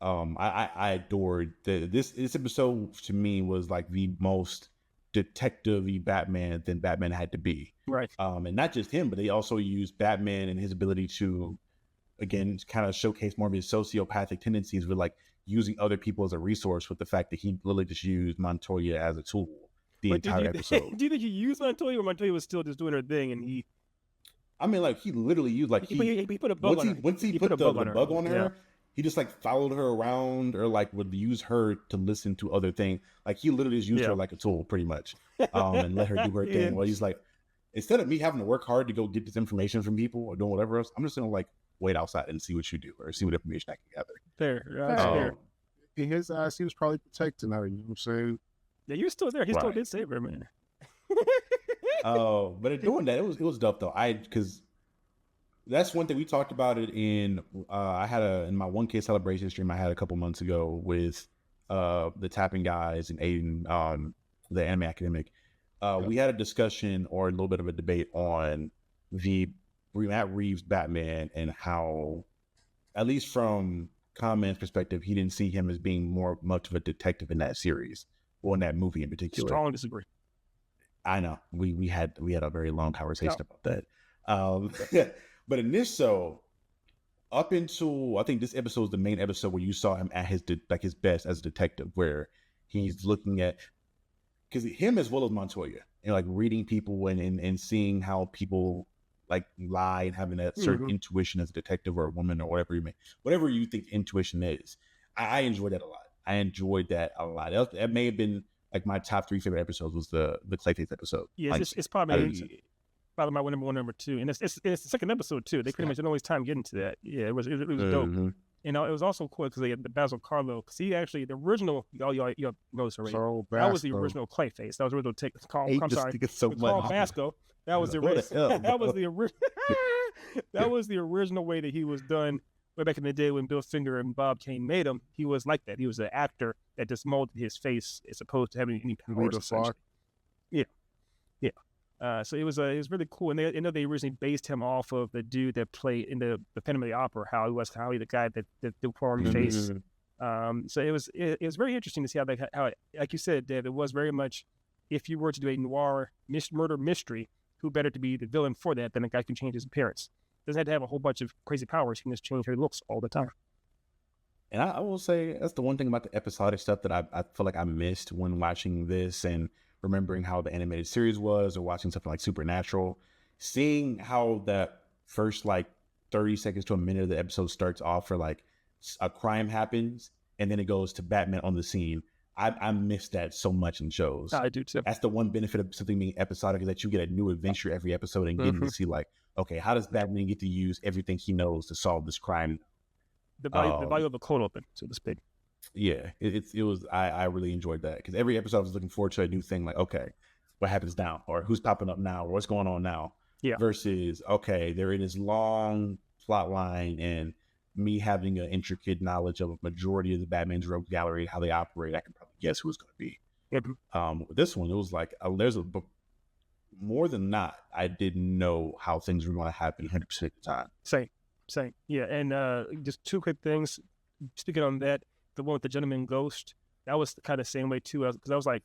I adored this episode. To me, was like the most detective-y Batman than Batman had to be. Right. And not just him, but they also used Batman and his ability to, again, kind of showcase more of his sociopathic tendencies with like using other people as a resource, with the fact that he literally just used Montoya as a tool the entire episode. Do you think he used Montoya, or Montoya was still just doing her thing and he? I mean, like he literally used like he put a bug on her. Once he put the bug on her, he just like followed her around, or like would use her to listen to other things. Like he literally just used her like a tool, pretty much, and let her do her thing. Well, he's like, instead of me having to work hard to go get this information from people or doing whatever else, I'm just gonna like wait outside and see what you do, or see what information I can gather. Fair. In his eyes, he was probably protecting her. You know what I'm saying? Yeah, you were still there. He still did save her, man. But in doing that, it was dope though. Because that's one thing we talked about it in. I had in my 1K celebration stream I had a couple months ago with the Tapping guys and Aiden, the Anime Academic. We had a discussion or a little bit of a debate on the Matt Reeves Batman and how, at least from Comman's perspective, he didn't see him as being much of a detective in that series. Or in that movie in particular. Strongly disagree. I know. We had a very long conversation about that. But in this show, up until I think this episode is the main episode where you saw him at his best as a detective, where he's looking at, because him as well as Montoya, and like reading people and seeing how people like lie and having that certain intuition as a detective or a woman or whatever you think intuition is. I enjoy that a lot. I enjoyed that a lot. That may have been like my top 3 favorite episodes, was the Clayface episode. Yeah, like, it's probably my number 1, number 2, and it's the second episode too. They pretty much didn't always time getting to that. Yeah, it was dope. You know, it was also cool because they had the Basil Carlo, because he actually the original y'all know this already. That was the original Clayface. That was the original take. Carl Basco. That was the original. That was the original way that he was done. Way back in the day when Bill Finger and Bob Kane made him, he was like that. He was an actor that just molded his face as opposed to having any powers. Yeah. So it was really cool, and they originally based him off of the dude that played in the Phantom of the Opera. How he the guy that deformed face. So it was very interesting to see how like you said, Dave, it was very much, if you were to do a noir murder mystery, who better to be the villain for that than a guy who can change his appearance. Doesn't have to have a whole bunch of crazy powers. He can just change how he looks all the time. And I will say that's the one thing about the episodic stuff that I feel like I missed when watching this and remembering how the animated series was, or watching something like Supernatural. Seeing how that first like 30 seconds to a minute of the episode starts off for like a crime happens and then it goes to Batman on the scene. I miss that so much in shows. I do too. That's the one benefit of something being episodic, is that you get a new adventure every episode and getting to see like, okay, how does Batman get to use everything he knows to solve this crime? The value of the cold open, so to speak. Yeah, it was. I really enjoyed that, because every episode I was looking forward to a new thing. Like, okay, what happens now, or who's popping up now, or what's going on now? Yeah. Versus, okay, they're in this long plot line, and me having an intricate knowledge of a majority of the Batman's rogue gallery, how they operate, I can probably guess who it's going to be. With this one, it was like there's a more than not, I didn't know how things were going to happen 100% of the time. Same. Yeah, and just 2 quick things. Speaking on that, the one with the gentleman ghost, that was kind of the same way too. Because I was like,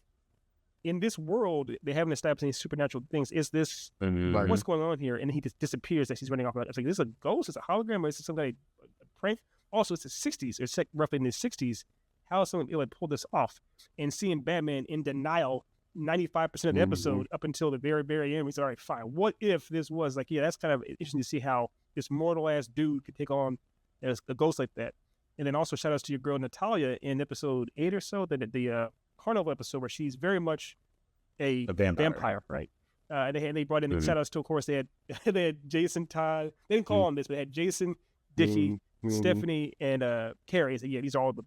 in this world, they haven't established any supernatural things. Is this Like, what's going on here? And he just disappears as he's running off. I was like, this is a ghost? Is it a hologram? Or is it some kind of prank? Also, it's the 60s. It's like roughly in the 60s. How is someone able to pull this off? And seeing Batman in denial 95% of the episode up until the very, very end, we said, all right, fine. What if this was like, yeah, that's kind of interesting to see how this mortal ass dude could take on a ghost like that. And then also shout outs to your girl Natalia in episode 8 or so, the Carnival episode, where she's very much a vampire, right? And they brought in shout outs to, of course, they had Jason Todd. They didn't call him this, but they had Jason, Dickie, Stephanie, and Carrie. So yeah, these are all the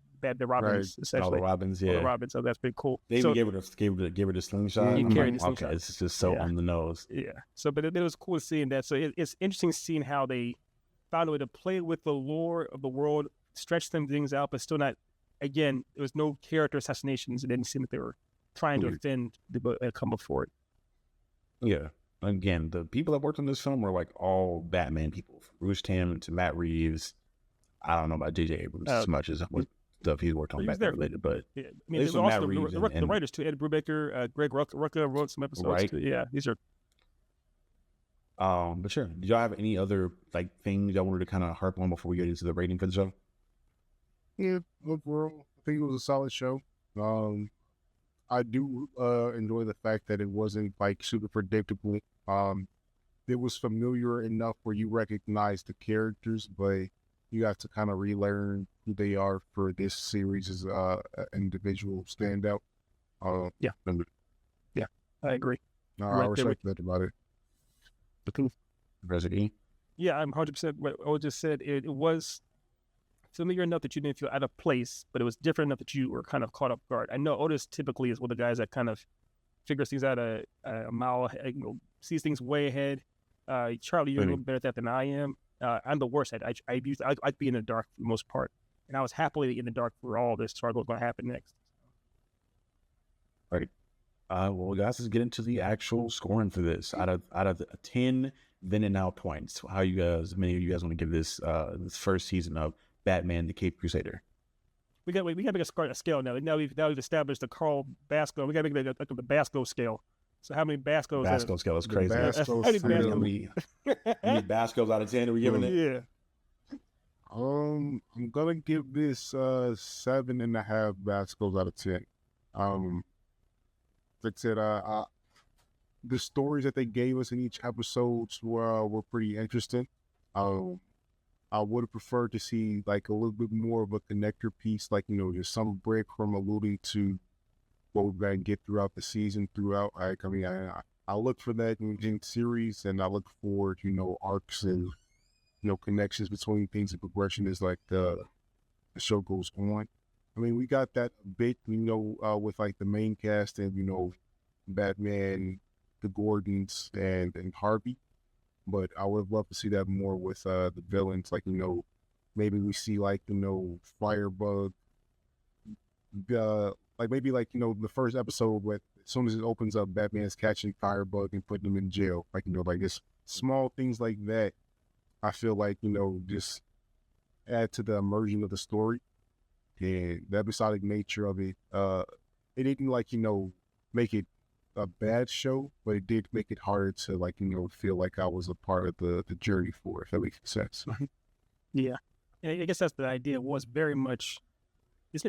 Robins, essentially. All the Robins, yeah. All the Robins, so that's pretty cool. They even gave her the slingshot. You carried the slingshot. Okay, it's just so on the nose. Yeah. So, but it was cool seeing that. So it's interesting seeing how they found a way to play with the lore of the world, stretch some things out, but still not. Again, there was no character assassinations. It didn't seem like they were trying to offend the come before it. Yeah. Again, the people that worked on this film were like all Batman people, from Bruce Timm to Matt Reeves. I don't know about J.J. Abrams as much as what stuff he's worked on Batman related, but yeah. I mean, there's also the writers too. Ed Brubaker, Greg Rucka wrote some episodes too. Yeah, these are. But sure. Did y'all have any other like things y'all wanted to kind of harp on before we get into the rating for the show? Yeah, overall, I think it was a solid show. I do enjoy the fact that it wasn't like super predictable. It was familiar enough where you recognize the characters, but you have to kind of relearn who they are for this series as an individual standout. Yeah, I agree. I respect that about it. Resident. Yeah, I'm 100%. What I just said, it was familiar enough that you didn't feel out of place, but it was different enough that you were kind of caught off guard. I know Otis typically is one of the guys that kind of figures things out a mile ahead, sees things way ahead. Charlie, you're a little better at that than I am. I'm the worst at it. I'd be in the dark for the most part, and I was happily in the dark for all this as far as what's going to happen next. Right. Well, guys, let's get into the actual scoring for this. Out of 10 then and now points, how many of you guys want to give this first season of Batman: The Caped Crusader? We got to make a scale now. Now we've established the Carl Basco. We got to make the Basco scale. So how many Bascos? Basco scale is crazy. How many Bascos out of 10 are we giving it? Yeah. I'm gonna give this 7.5 Bascos out of 10. Like I said, the stories that they gave us in each episode were pretty interesting. I would have preferred to see like a little bit more of a connector piece, like just some breadcrumb alluding to what we're going to get throughout the season. I look for that in series, and I look for arcs and connections between things and progression as like the show goes on. I mean, we got that bit, with like the main cast and Batman, the Gordons, and Harvey. But I would love to see that more with the villains. Like maybe we see like Firebug. Like maybe like the first episode, where as soon as it opens up, Batman's catching Firebug and putting him in jail. Like like just small things like that. I feel like just add to the immersion of the story and the episodic nature of it. It didn't like make it a bad show, but it did make it harder to like feel like I was a part of the journey for it, if that makes sense. Yeah, and I guess that's the idea. It was very much this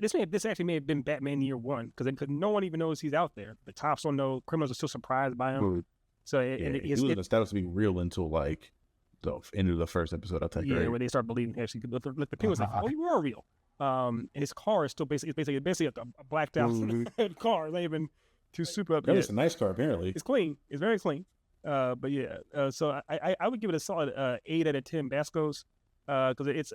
actually may have been Batman year one, because no one even knows he's out there. The cops don't know. Criminals are still surprised by him. So he wasn't established to be real until like the end of the first episode. I'll tell you. Yeah, where they start believing actually. The penguins like, oh, you are real. And his car is still basically a blacked out car. It's not even too super up. It's a nice car, apparently. It's clean. It's very clean. But yeah, so I would give it a solid 8 out of 10 Bascos. Because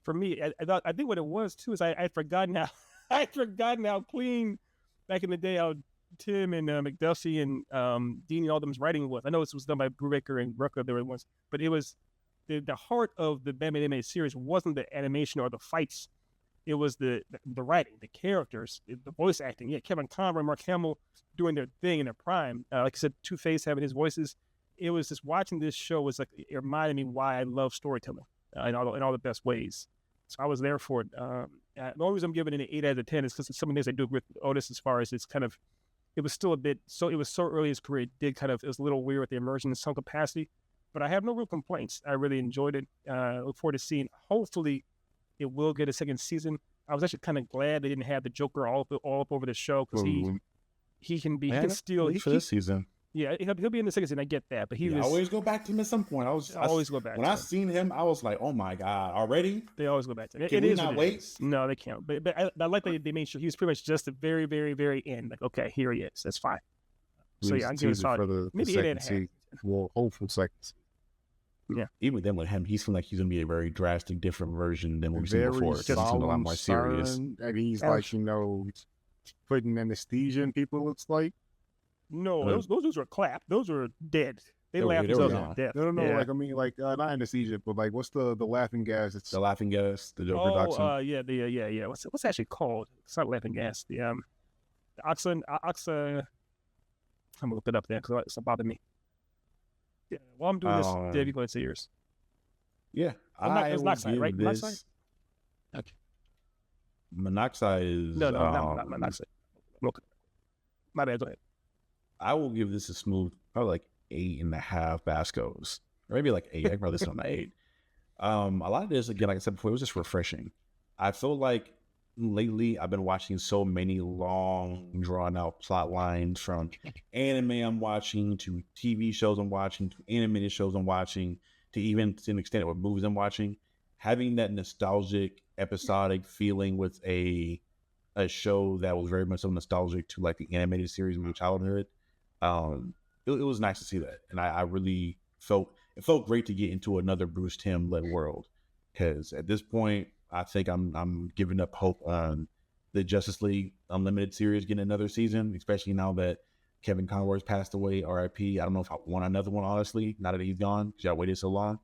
for me, I think what it was too is I'd forgotten how clean back in the day how Tim and McDuffie and Dean and all them's writing was. I know this was done by Brubaker and Rucka there once, but it was the heart of the Batman animated series wasn't the animation or the fights. It was the writing, the characters, the voice acting. Yeah, Kevin Conroy, Mark Hamill doing their thing in their prime. Like I said, Two-Face having his voices. It was just watching this show was like it reminded me why I love storytelling in all the best ways. So I was there for it. The only reason I'm giving it an 8 out of 10 is because some of the things I do with Otis, as far as it was still a bit, it was so early in his career, it was a little weird with the immersion in some capacity, but I have no real complaints. I really enjoyed it. Look forward to seeing, hopefully it will get a second season. I was actually kind of glad they didn't have the Joker all up over the show, because he can steal for this season. Yeah, he'll be in the second season. I get that, but I always go back to him at some point. I always go back. When I seen him, I was like, "Oh my god, already?" They always go back to him. Can we not wait? No, they can't. But I like that they made sure he was pretty much just the very, very, very end. Like, okay, here he is. That's fine. So yeah, I'm giving it maybe 8.5. Well, hopeful seconds. Yeah. Even then with him, he seemed like he's gonna be a very drastic, different version than what we've seen before. Just a lot more serious. And he's like, putting anesthesia in people. Looks like. No, those were clapped. Those were dead. They laughed they themselves were to death. No. Yeah. Not anesthesia, but like, what's the laughing gas? It's the laughing gas, the Joker toxin. Yeah. What's it actually called? It's not laughing gas. The oxin. I'm gonna look it up there because it's bothering me. Yeah. While I'm doing this, Dave, you go ahead and say yours. Yeah, it's monoxide, right? Monoxide. Okay. Monoxide is no, not monoxide. Look, my bad. Go ahead. I will give this a smooth, probably like 8.5 Bascos, or maybe like 8. I can probably listen on the 8. A lot of this, again, like I said before, it was just refreshing. I feel like lately I've been watching so many long, drawn out plot lines, from anime I'm watching to TV shows I'm watching to animated shows I'm watching to even to an extent with movies I'm watching. Having that nostalgic, episodic feeling with a show that was very much so nostalgic to like the animated series of my childhood. It was nice to see that, and I really felt great to get into another Bruce Timm led world, because at this point I think I'm giving up hope on the Justice League Unlimited series getting another season, especially now that Kevin Conroy's passed away, R.I.P. I don't know if I want another one, honestly, now that he's gone, because y'all waited so long.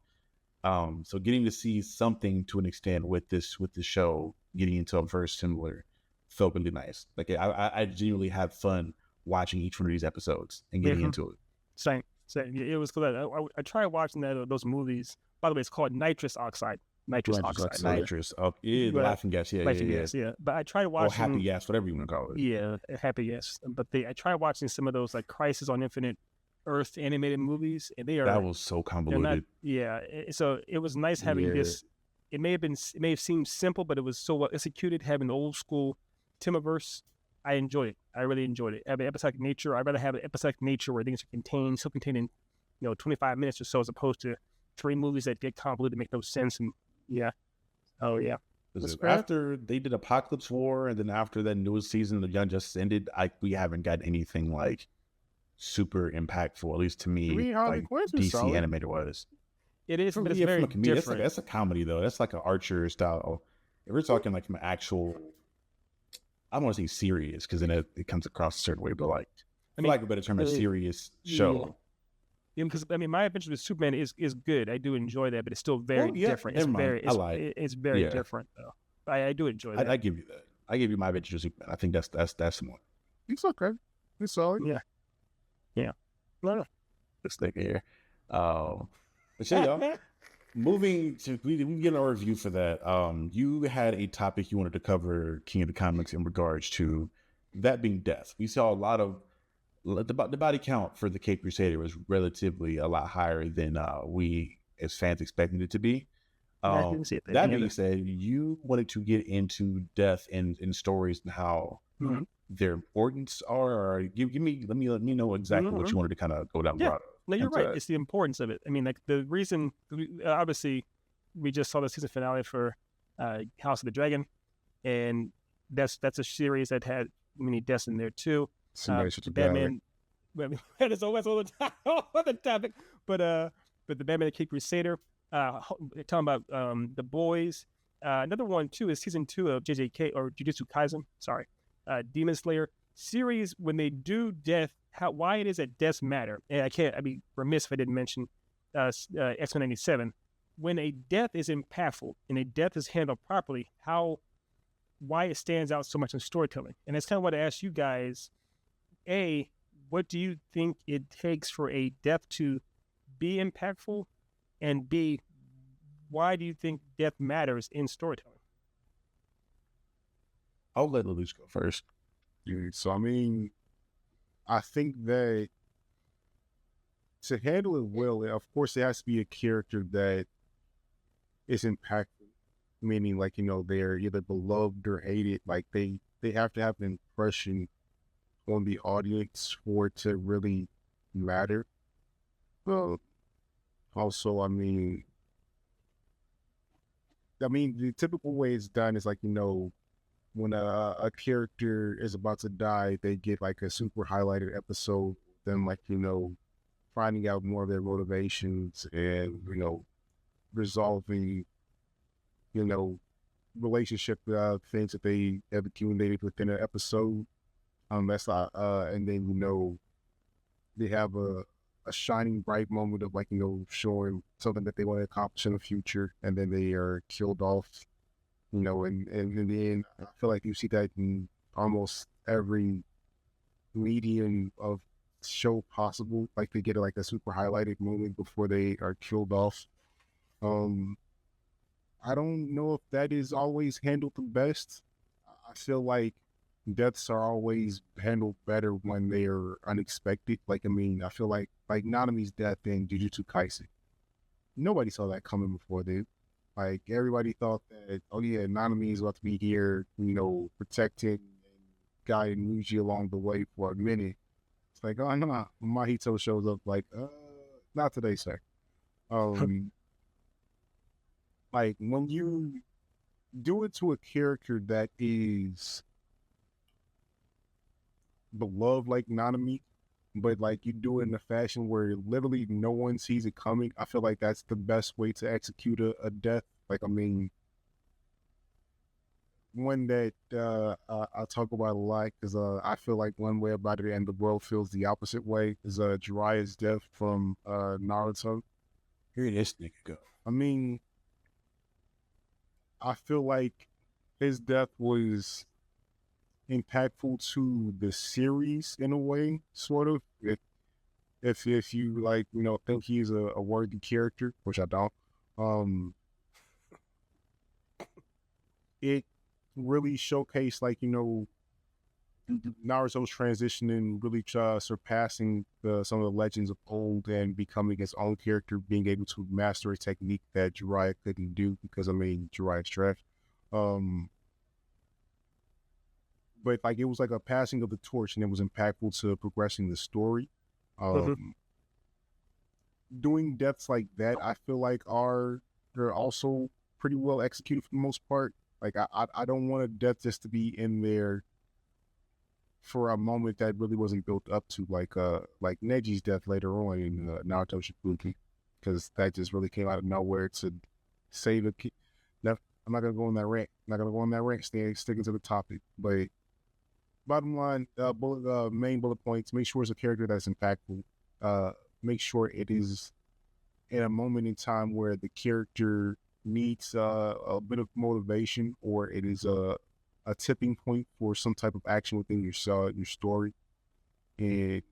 So getting to see something to an extent with this show, getting into a very similar, felt really nice. Like I genuinely have fun watching each one of these episodes and getting into it. Same. It was cool. I tried watching those movies. By the way, it's called nitrous oxide. Nitrous oxide. Nitrous. Oh, yeah, the laughing gas. Yeah, laughing gas. Yeah. But I tried watching. Or happy gas, whatever you want to call it. Yeah, happy gas. But I tried watching some of those like Crisis on Infinite Earth animated movies, and that was so convoluted. So it was nice having this. It may have seemed simple, but it was so well executed. Having the old school Timmiverse. I enjoyed it. I really enjoyed it. Having episodic nature. I'd rather have an episodic nature where things are still contained in, 25 minutes or so, as opposed to 3 movies that get convoluted, make no sense. And after they did Apocalypse War, and then after that newest season, the Young Justice ended, we haven't got anything like super impactful, at least to me, like DC animated was. It is, but it's very different. That's a comedy though. That's like an Archer style. If we're talking like from actual, I don't want to say serious, because then it comes across a certain way, but like, I mean, like a better term, a serious show. Yeah, because My Adventures with Superman is good. I do enjoy that, but it's still very different. It's very different though. I do enjoy that. I give you that. I give you My Adventures with Superman. I think that's the one. It's okay. It's solid. Yeah. No. This thing here. But yeah, y'all. Moving to, we get a review for that. You had a topic you wanted to cover, King of the Comics, in regards to that being death. We saw a lot of the body count for the Caped Crusader was relatively a lot higher than we as fans expected it to be. I didn't see it. That being said, you wanted to get into death in stories and how their importance are. Or let me know exactly what you wanted to kind of go down the road. No, you're right. It's the importance of it. I mean, like the reason, obviously, we just saw the season finale for House of the Dragon, and that's a series that had many deaths in there too. Batman. That's all the time. Other topic, but the Batman: The Caped Crusader. Talking about The Boys. Another one too is season 2 of JJK or Jujutsu Kaisen. Sorry, Demon Slayer series. When they do death, why it is that deaths matter. And I'd be remiss if I didn't mention X-Men 97. When a death is impactful and a death is handled properly, why it stands out so much in storytelling. And that's kind of what I asked you guys. A, what do you think it takes for a death to be impactful? And B, why do you think death matters in storytelling? I'll let Lelouch go first. Yeah, so I mean, I think that to handle it well, of course, it has to be a character that is impactful. Meaning, like, they're either beloved or hated. Like they have to have an impression on the audience for it to really matter. Well, also, the typical way it's done is like, when a character is about to die, they get like a super highlighted episode, then like, finding out more of their motivations and, resolving, you know, relationship things that they have accumulated within an episode. That's and then, they have a shining bright moment of like, showing something that they want to accomplish in the future, and then they are killed off, and in the end, I feel like you see that in almost every medium of show possible. Like they get like a super highlighted moment before they are killed off. Um, I don't know if that is always handled the best. I feel like deaths are always handled better when they are unexpected. I feel like Nanami's death in Jujutsu Kaisen. Nobody saw that coming before, dude. Like everybody thought that, oh yeah, Nanami is about to be here, protecting and guiding Yuji along the way for a minute. It's like, oh no, Mahito shows up like, not today, sir. Like when you do it to a character that is beloved like Nanami, but like you do it in a fashion where literally no one sees it coming, I feel like that's the best way to execute a death. One that I talk about a lot because I feel like one way about it and the world feels the opposite way is Jiraiya's death from Naruto. Here this nigga go. I feel like his death was impactful to the series in a way, sort of. If you like, think he's a worthy character, which I don't, it really showcased like, Naruto's transition and really surpassing some of the legends of old and becoming his own character, being able to master a technique that Jiraiya couldn't do because Jiraiya's trash. But like it was like a passing of the torch, and it was impactful to progressing the story. Doing deaths like that, I feel like they're also pretty well executed for the most part. Like I don't want a death just to be in there for a moment that really wasn't built up to, like Neji's death later on in Naruto Shippuden, because that just really came out of nowhere to save a kid. I'm not gonna go on that rant. Sticking to the topic, but bottom line, main bullet points: make sure it's a character that's impactful. Make sure it is in a moment in time where the character needs a bit of motivation, or it is a tipping point for some type of action within your story. And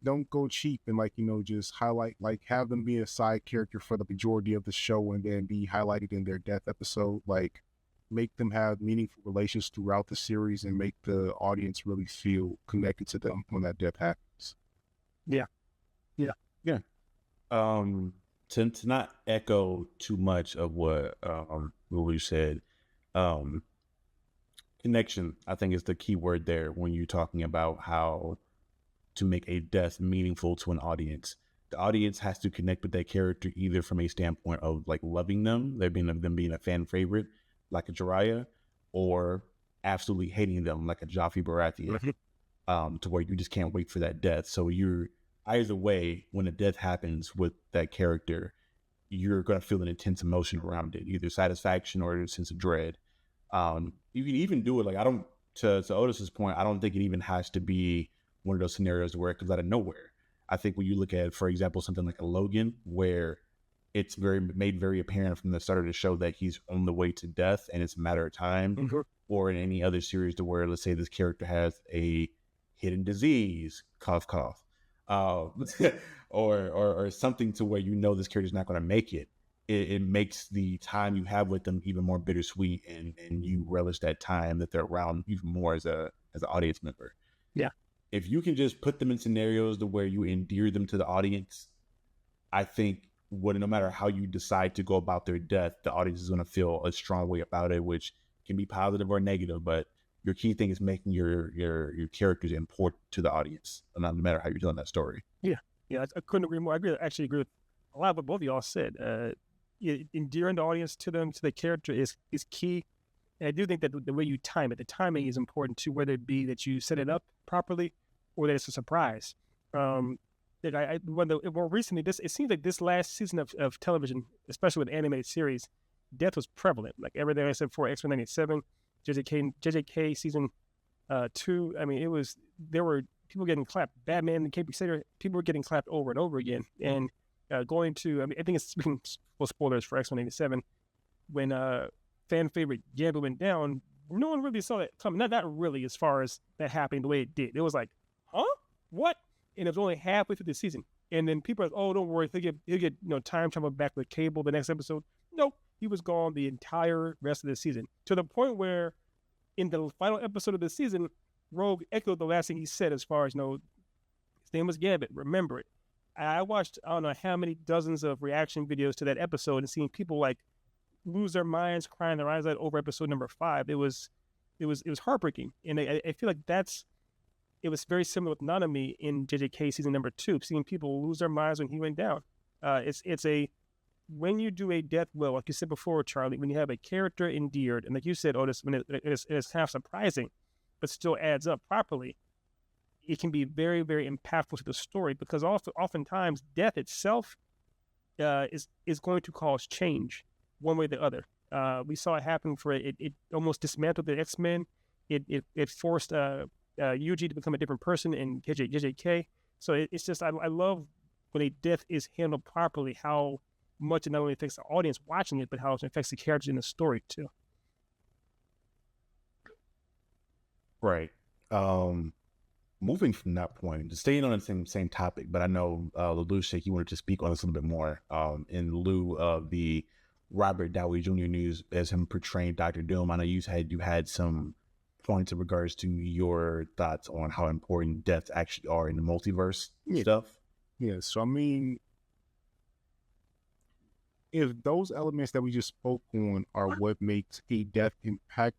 don't go cheap and just highlight, like have them be a side character for the majority of the show and then be highlighted in their death episode. Like make them have meaningful relations throughout the series and make the audience really feel connected to them when that death happens. Yeah. To not echo too much of what we said, connection, I think, is the key word there when you're talking about how to make a death meaningful to an audience. The audience has to connect with that character either from a standpoint of like loving them, them being a fan favorite, like a Jiraiya, or absolutely hating them, like a Joffrey Baratheon, to where you just can't wait for that death. So you're either way, when a death happens with that character, you're going to feel an intense emotion around it, either satisfaction or a sense of dread. You can even do it like, to Otis's point, I don't think it even has to be one of those scenarios where it comes out of nowhere. I think when you look at, for example, something like a Logan, where it's made very apparent from the start of the show that he's on the way to death and it's a matter of time, or in any other series to where, let's say this character has a hidden disease, cough, cough, or something to where this character's not going to make it. it makes the time you have with them even more bittersweet, and you relish that time that they're around even more as an audience member. Yeah. If you can just put them in scenarios to where you endear them to the audience, I think no matter how you decide to go about their death, the audience is going to feel a strong way about it, which can be positive or negative. But your key thing is making your characters important to the audience, no matter how you're telling that story. Yeah, I couldn't agree more. Actually agree with a lot of what both of y'all said. Endearing the audience to them, to the character is key. And I do think that the way you time it, the timing is important too, whether it be that you set it up properly or that it's a surprise. More recently, it seems like this last season of television, especially with animated series, death was prevalent. Like everything I said before, X-Men 97, JJK season 2. I mean, there were people getting clapped. Batman and Crusader, people were getting clapped over and over again. And I think it's spoilers for X-Men 87, when fan favorite Gambit went down, no one really saw that coming. Not really, as far as that happening the way it did. It was like, huh? What? And it was only halfway through the season. And then people are like, oh, don't worry, he'll get time travel back with Cable the next episode. Nope, he was gone the entire rest of the season, to the point where in the final episode of the season, Rogue echoed the last thing he said, as far as, his name was Gambit, remember it. I watched, I don't know how many dozens of reaction videos to that episode and seeing people like lose their minds, crying their eyes out over episode number 5. It was heartbreaking. And I feel like it was very similar with Nanami in JJK season number 2, seeing people lose their minds when he went down. When you do a death well, like you said before, Charlie, when you have a character endeared, and like you said, Otis, when it's half surprising, but still adds up properly, it can be very, very impactful to the story, because oftentimes death itself is going to cause change one way or the other. We saw it happen for it almost dismantled the X-Men. It forced Yuji to become a different person in JJK. So it's just, I love when a death is handled properly, how much it not only affects the audience watching it, but how it affects the characters in the story too. Right. Moving from that point, just staying on the same topic, but I know Lelouch, you wanted to speak on this a little bit more in lieu of the Robert Downey Jr. news as him portraying Dr. Doom. I know you had some points in regards to your thoughts on how important deaths actually are in the multiverse stuff. Yeah, so I mean, if those elements that we just spoke on are what makes a death impact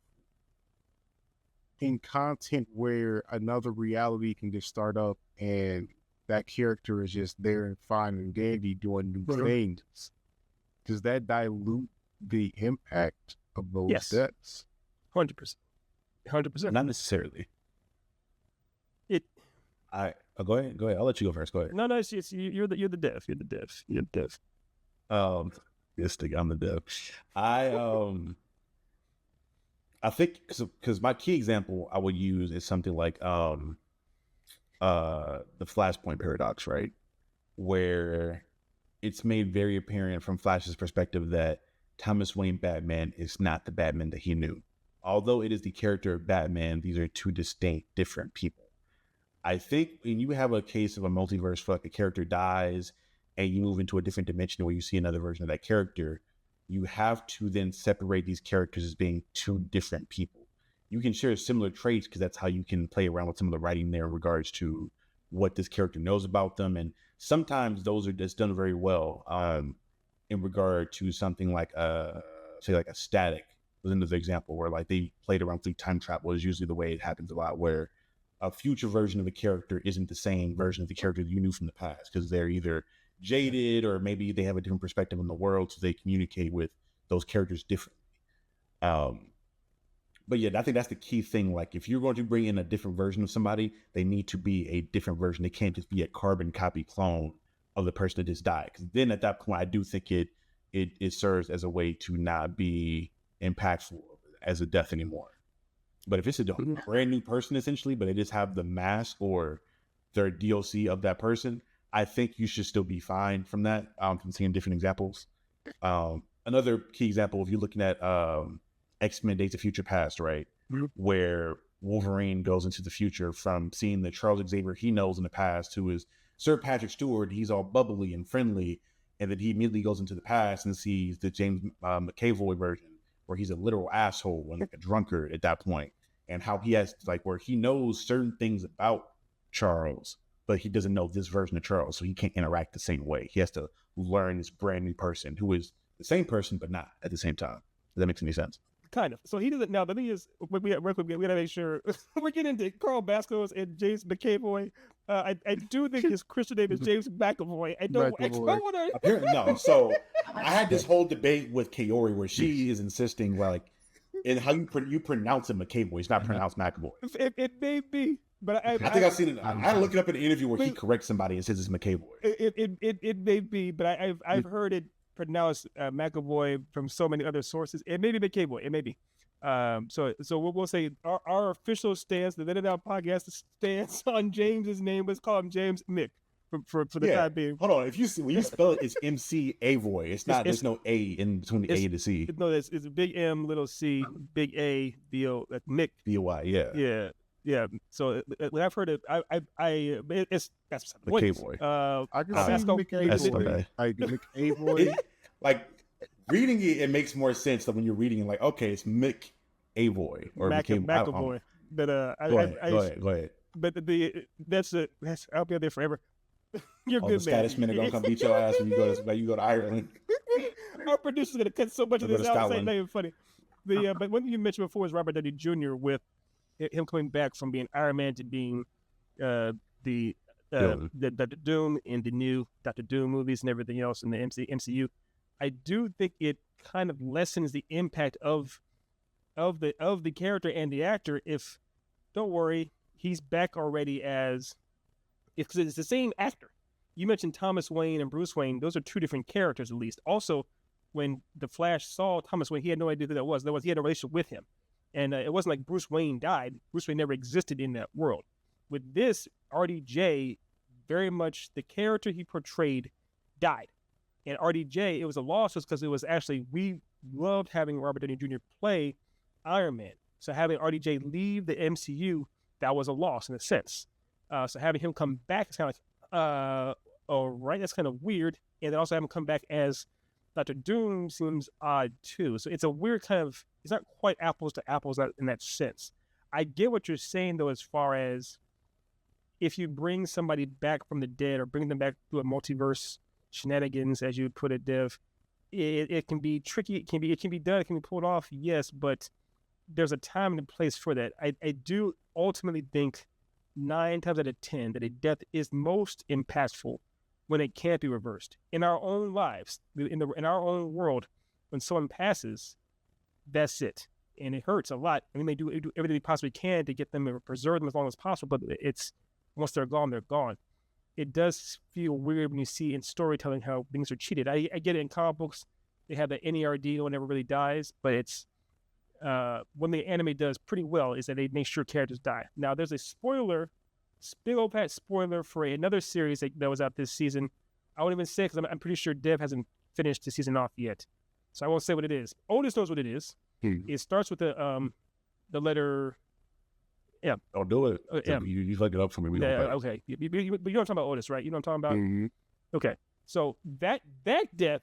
in content where another reality can just start up and that character is just there and fine and dandy doing new things, does that dilute the impact of those deaths? 100%. Not necessarily. Go ahead. I'll let you go first. Go ahead. No, it's you're the dev. You're the dev. This thing, I'm the dev. I think because my key example I would use is something like the Flashpoint paradox, right? Where it's made very apparent from Flash's perspective that Thomas Wayne Batman is not the Batman that he knew. Although it is the character of Batman, these are two distinct, different people. I think when you have a case of a multiverse, like a character dies and you move into a different dimension where you see another version of that character, you have to then separate these characters as being two different people. You can share similar traits because that's how you can play around with some of the writing there in regards to what this character knows about them. And sometimes those are just done very well in regard to something like say like a Static was another example where like they played around through time travel is usually the way it happens a lot, where a future version of a character isn't the same version of the character that you knew from the past because they're either jaded or maybe they have a different perspective on the world, so they communicate with those characters differently. But yeah, I think that's the key thing. Like if you're going to bring in a different version of somebody, they need to be a different version. They can't just be a carbon copy clone of the person that just died. Because then at that point, I do think it serves as a way to not be impactful as a death anymore. But if it's a brand new person essentially, but they just have the mask or their DLC of that person, I think you should still be fine from that. From seeing different examples. Another key example, if you're looking at X-Men Days of Future Past, right? Mm-hmm. Where Wolverine goes into the future from seeing the Charles Xavier he knows in the past, who is Sir Patrick Stewart. He's all bubbly and friendly. and then he immediately goes into the past and sees the James McAvoy version, where he's a literal asshole and like a drunkard at that point, and how he has like where he knows certain things about Charles, but he doesn't know this version of Charles, so he can't interact the same way. He has to learn this brand new person who is the same person but not at the same time. Does that make any sense? Kind of. So he doesn't. Now the thing is, we gotta make sure we're getting into Carl Bastos and James McAvoy. I do think his Christian name is James McAvoy. I don't want to. Apparently, no. So I had this whole debate with Kaori where she is insisting like in how you pronounce it McAvoy. It's not pronounced McAvoy. It may be, but I think I've seen it. I had to look it up in an interview where he corrects somebody and says it's McAvoy. It may be, but I've heard it pronounced McAvoy from so many other sources. It may be McAvoy. It may be. So we'll say our official stance, the Then and Now podcast stance on James's name, was call him James Mick for the time being. Hold on, if you see when you spell it, it's McAvoy. It's not. There's no A in between the A and the C. No, it's a big M, little C, big A, Mick. B-O-Y. Yeah. Yeah. So when I've heard it, that's McAvoy. I can see McAvoy. McAvoy. Like reading it makes more sense than when you're reading it. Like, okay, it's McAvoy or McAvoy. But go ahead. But that's I'll be out there forever. You're good, the status men are gonna come beat your ass when you go to Ireland. Our producer's gonna cut so much of this out. It's not even funny. But one thing you mentioned before is Robert Downey Jr. with him coming back from being Iron Man to being the Dr. Doom in the new Dr. Doom movies and everything else in the MCU. I do think it kind of lessens the impact of the character and the actor. If don't worry, he's back already because it's the same actor. You mentioned Thomas Wayne and Bruce Wayne; those are two different characters, at least. Also, when the Flash saw Thomas Wayne, he had no idea who that was. He had a relationship with him, and it wasn't like Bruce Wayne died. Bruce Wayne never existed in that world. With this, RDJ, very much the character he portrayed died. And RDJ, it was a loss because it was actually, we loved having Robert Downey Jr. play Iron Man. So having RDJ leave the MCU, that was a loss in a sense. So having him come back is kind of like, all right, that's kind of weird. And then also having him come back as Dr. Doom seems odd too. So it's a weird kind of, it's not quite apples to apples in that sense. I get what you're saying though, as far as if you bring somebody back from the dead or bring them back through a multiverse shenanigans, as you would put it, Dev, it can be tricky. It can be done. It can be pulled off. Yes, but there's a time and a place for that. I do ultimately think 9 times out of 10 that a death is most impactful when it can't be reversed. In our own lives, in our own world, when someone passes, that's it, and it hurts a lot. And we may do everything we possibly can to get them and preserve them as long as possible, but it's once they're gone, they're gone. It does feel weird when you see in storytelling how things are cheated. I get it in comic books. They have the NERD, no one ever really dies, but it's when the anime does pretty well is that they make sure characters die. Now, there's a big old fat spoiler for another series that was out this season. I won't even say because I'm pretty sure Dev hasn't finished the season off yet. So I won't say what it is. Otis knows what it is. It starts with the letter M. Oh, do it. M. You look it up for me. Okay. But you know what I'm talking about, Otis, right? You know what I'm talking about? Mm-hmm. Okay. So that death,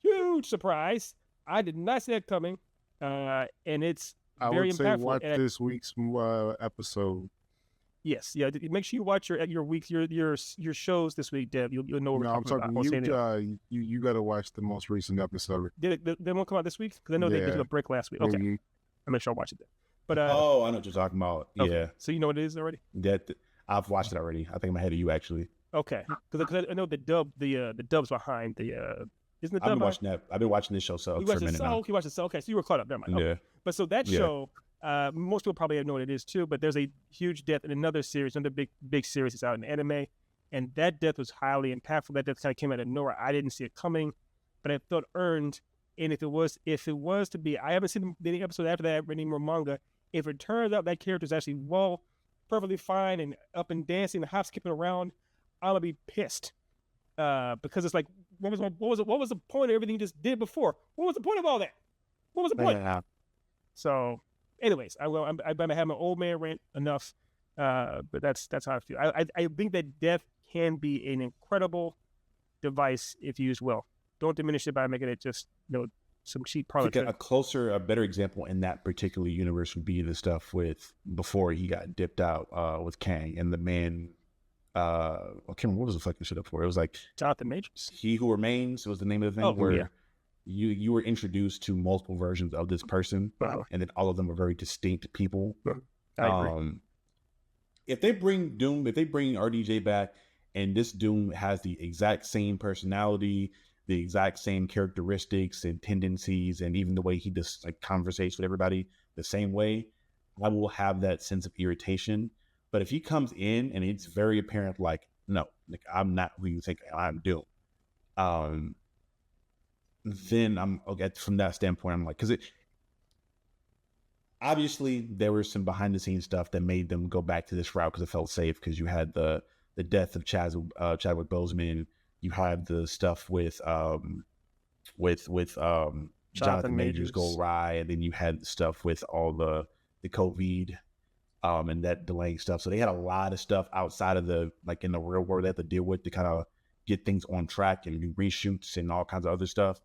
huge surprise. I did not see that coming. And it's very impactful. I would say watch this week's episode. Yes, yeah. Make sure you watch your week, your shows this week, Dev. You'll know what we're talking about. You got to watch the most recent episode. Did they won't come out this week? Because I know they took a break last week. Okay, I'll make sure I watch it then. But I know what you're talking about. Okay. Yeah. So you know what it is already? I've watched it already. I think I'm ahead of you actually. Okay, because I know the dub's behind the. Isn't the dub? I've been watching this show for a minute now. You watched it. Okay, so you were caught up. Never mind. Okay. Yeah. But so that show. Most people probably know what it is too, but there's a huge death in another series, another big series that's out in anime, and that death was highly impactful. That death kind of came out of nowhere. I didn't see it coming, but I felt earned. And if it was to be, I haven't seen any episode after that, any more manga. If it turns out that character is actually perfectly fine and up and dancing and hop skipping around, I'm gonna be pissed because it's like, what was the point of everything you just did before? What was the point of all that? What was the point? So. Anyways, I have my old man rant enough, but that's how I feel. I think that death can be an incredible device if used well. don't diminish it by making it just some cheap parlor I think trick. a better example in that particular universe would be the stuff with before he got dipped out with Kang and the man. I can't remember what was the fucking shit up for. It was like Jonathan Majors. He Who Remains was the name of the thing. Oh, where yeah. you were introduced to multiple versions of this person, and then all of them are very distinct people. I agree. If they bring RDJ back, and this Doom has the exact same personality, the exact same characteristics and tendencies, and even the way he just like conversates with everybody the same way, I will have that sense of irritation. But if he comes in and it's very apparent, like, no, like I'm not who you think I'm Doom, then I'm okay. From that standpoint, I'm like, because it obviously there was some behind the scenes stuff that made them go back to this route because it felt safe. Because you had the death of Chadwick Boseman, you had the stuff with Jonathan Majors go awry, and then you had the stuff with all the COVID and that delaying stuff. So they had a lot of stuff outside of the like in the real world they had to deal with to kind of get things on track and do reshoots and all kinds of other stuff.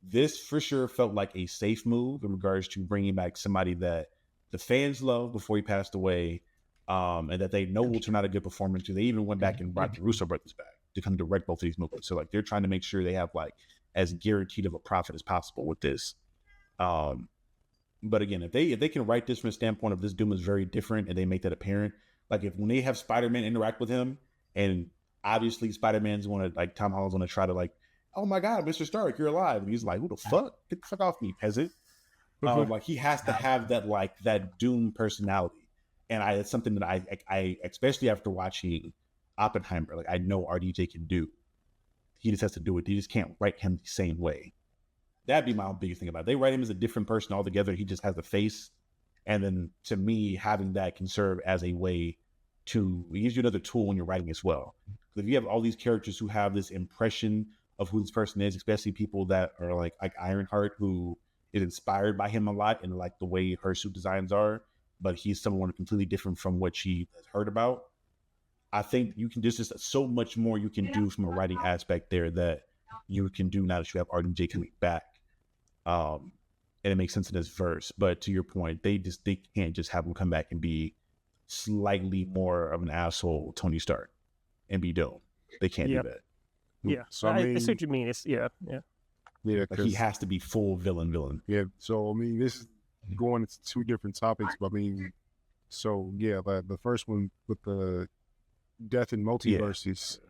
This for sure felt like a safe move in regards to bringing back somebody that the fans loved before he passed away, and that they know will turn out a good performance. They even went back and brought the Russo brothers back to come direct both of these movies. So like they're trying to make sure they have like as guaranteed of a profit as possible with this. But again, if they can write this from a standpoint of this Doom is very different and they make that apparent, like if when they have Spider-Man interact with him and obviously Spider-Man's going to like Tom Holland's going to try to like, oh my God, Mr. Stark, you're alive. And he's like, who the fuck? Get the fuck off me, peasant. Like he has to have that like that Doom personality. And it's something that I especially after watching Oppenheimer, like I know RDJ can do. He just has to do it. He just can't write him the same way. That'd be my biggest thing about it. They write him as a different person altogether. He just has a face. And then to me, having that can serve as a way to, it gives you another tool when you're writing as well. Because if you have all these characters who have this impression of who this person is, especially people that are like Ironheart, who is inspired by him a lot and like the way her suit designs are, but he's someone completely different from what she has heard about. I think you can just so much more you can do from a writing aspect there that you can do now that you have RDJ coming back. And it makes sense in this verse. But to your point, they can't just have him come back and be slightly more of an asshole Tony Stark and be Doom. They can't do that. Yeah. So I see what you mean. It's yeah. Like he has to be full villain. Yeah. So I mean, this is going into two different topics, but I mean, so yeah, the first one with the death and multiverses.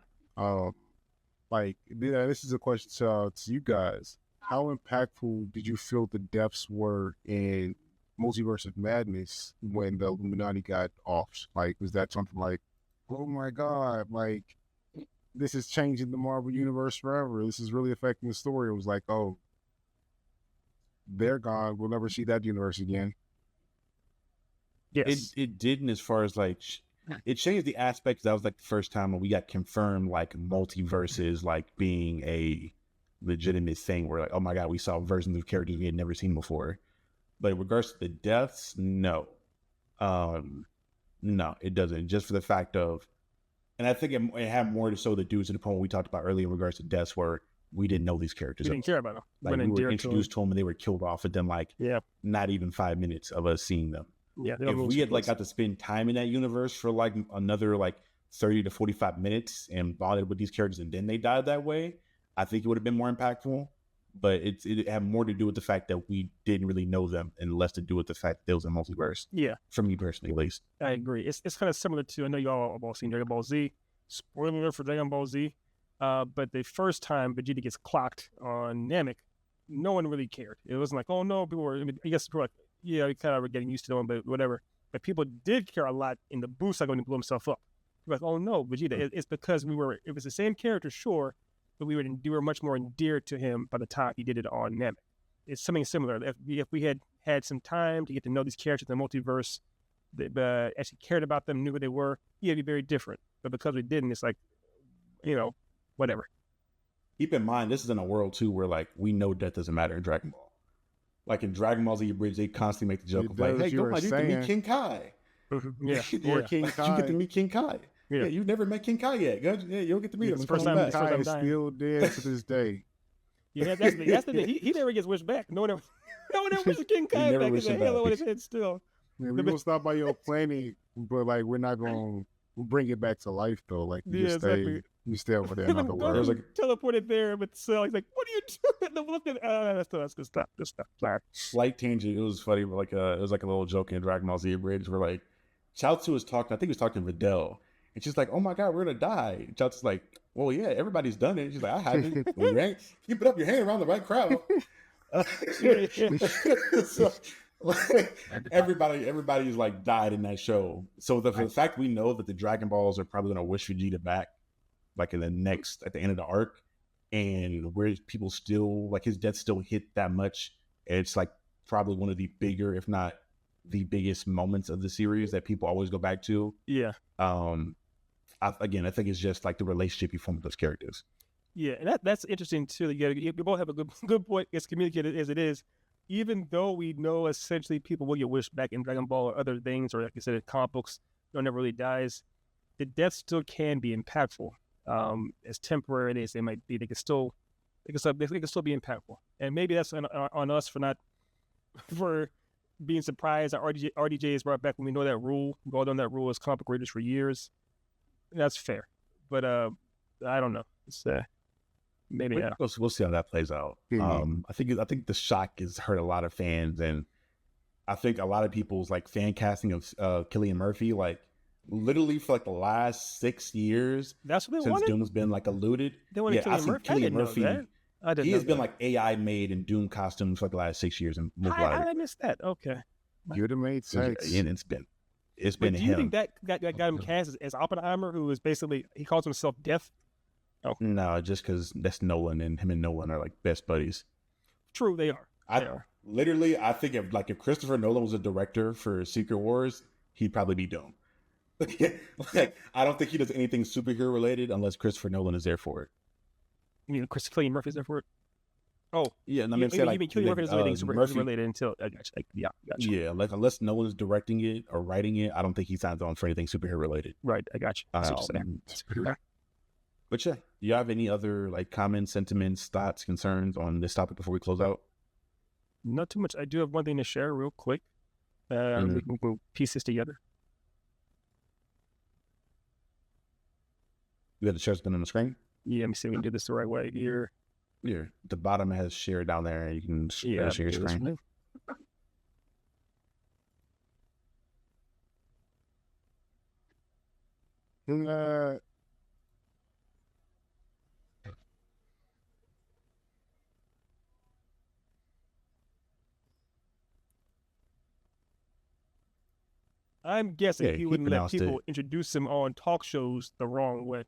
Like this is a question to you guys. How impactful did you feel the deaths were in Multiverse of Madness when the Illuminati got off? Like, was that something like, oh my God, like this is changing the Marvel universe forever. This is really affecting the story. It was like, oh, they're gone. We'll never see that universe again. Yes. It didn't as far as like, it changed the aspects. That was like the first time when we got confirmed like multiverses like being a legitimate thing where like, oh my God, we saw versions of characters we had never seen before. But in regards to the deaths, no, it doesn't. Just for the fact of, and I think it had more to so the dudes to the point we talked about earlier in regards to deaths where we didn't know these characters. We didn't care about them. Like we were introduced to them and they were killed off within like not even 5 minutes of us seeing them. Yeah. If we had like got to spend time in that universe for like another like 30 to 45 minutes and bonded with these characters and then they died that way, I think it would have been more impactful. But it had more to do with the fact that we didn't really know them and less to do with the fact that there was a multiverse. Yeah. For me personally, at least. I agree. It's kind of similar to, I know you all have all seen Dragon Ball Z. Spoiler alert for Dragon Ball Z. But the first time Vegeta gets clocked on Namek, no one really cared. It wasn't like, oh no, people were, I guess people were like, yeah, we kind of were getting used to them, but whatever. But people did care a lot in the boost like when he blew himself up. People were like, oh no, Vegeta. It's because it was the same character, sure, but we were much more endeared to him by the time he did it on Namek. It's something similar. If we had some time to get to know these characters in the multiverse, actually cared about them, knew who they were, it'd be very different. But because we didn't, it's like, whatever. Keep in mind, this is in a world too where like we know death doesn't matter in Dragon Ball. Like in Dragon Ball Z Bridge, they constantly make the joke of like, hey, don't mind, you get to meet King Kai. Yeah. Or King Kai. You get to meet King Kai. Yeah, you've never met King Kai yet. Yeah, you'll get to meet him. King Kai is still dead to this day. Yeah, that's the thing. He never gets wished back. No one ever wishes King Kong never back. wished He's a him halo back. on his head still. Yeah, we're gonna stop by your planet, but like we're not gonna bring it back to life though. Like you Yeah, just stay, exactly. you stay over there in Him other and world. Goku teleported there with Cell. He's like, "What are you doing?" The look at that's good stuff. Good stuff. Sorry. Slight tangent. It was funny, but like it was like a little joke in Dragon Ball Z Bridge where like Chaozu was talking. I think he was talking to Videl, and she's like, "Oh my god, we're gonna die." And Chaozu's like, "Well, yeah, everybody's done it." She's like, "I haven't." Well, you ain't. Keep it up. Your hand around the right crowd. So, like, everybody's like died in that show. So the fact we know that the Dragon Balls are probably gonna wish Vegeta back, like at the end of the arc, and where people still like his death still hit that much. It's like probably one of the bigger, if not the biggest moments of the series that people always go back to. Yeah. I think it's just like the relationship you form with those characters. Yeah, and that's interesting too. You both have a good point. It's communicated as it is, even though we know essentially people will get wished back in Dragon Ball or other things, or like I said, in comic books, no one ever really dies. The death still can be impactful. As temporary it is, they might be. They can still be impactful, and maybe that's on us for being surprised that RDJ is brought back when we know that rule. We've all done that rule as comic book readers for years. That's fair, but I don't know. It's maybe yeah. We'll see how that plays out. I think the shock has hurt a lot of fans, and I think a lot of people's like fan casting of Cillian Murphy, like literally for like the last 6 years, that's what they since wanted. Doom has been like alluded. They wanted Cillian Murphy. Cillian Murphy. I didn't he know has been that. like AI made in Doom costumes for like the last 6 years, and I missed that. Okay, You'd have made sense. and it's been but do you him. think that got him cast as Oppenheimer, who is basically he calls himself Death? Oh, No, just because that's Nolan, and him and Nolan are like best buddies. true, they are. I think if Christopher Nolan was a director for Secret Wars, he'd probably be Doom. Like I don't think he does anything superhero related unless Christopher Nolan is there for it. You mean Cillian Murphy's there for it? Oh, Yeah, and I you mean, say like mean Cillian Murphy doesn't do anything super Murphy, related until I got you. Gotcha. yeah, like unless Nolan is directing it or writing it, I don't think he signs on for anything superhero related. Right, I got you. That's what you're saying. But yeah, do you have any other like comments, sentiments, thoughts, concerns on this topic before we close out? Not too much. I do have one thing to share real quick. We'll piece this together. You got the share spin on the screen? Yeah, let me see if we can do this the right way here. Yeah, the bottom has share down there. You can share your screen. I'm guessing Yeah, he he wouldn't let pronounced people it. introduce him on talk shows the wrong way.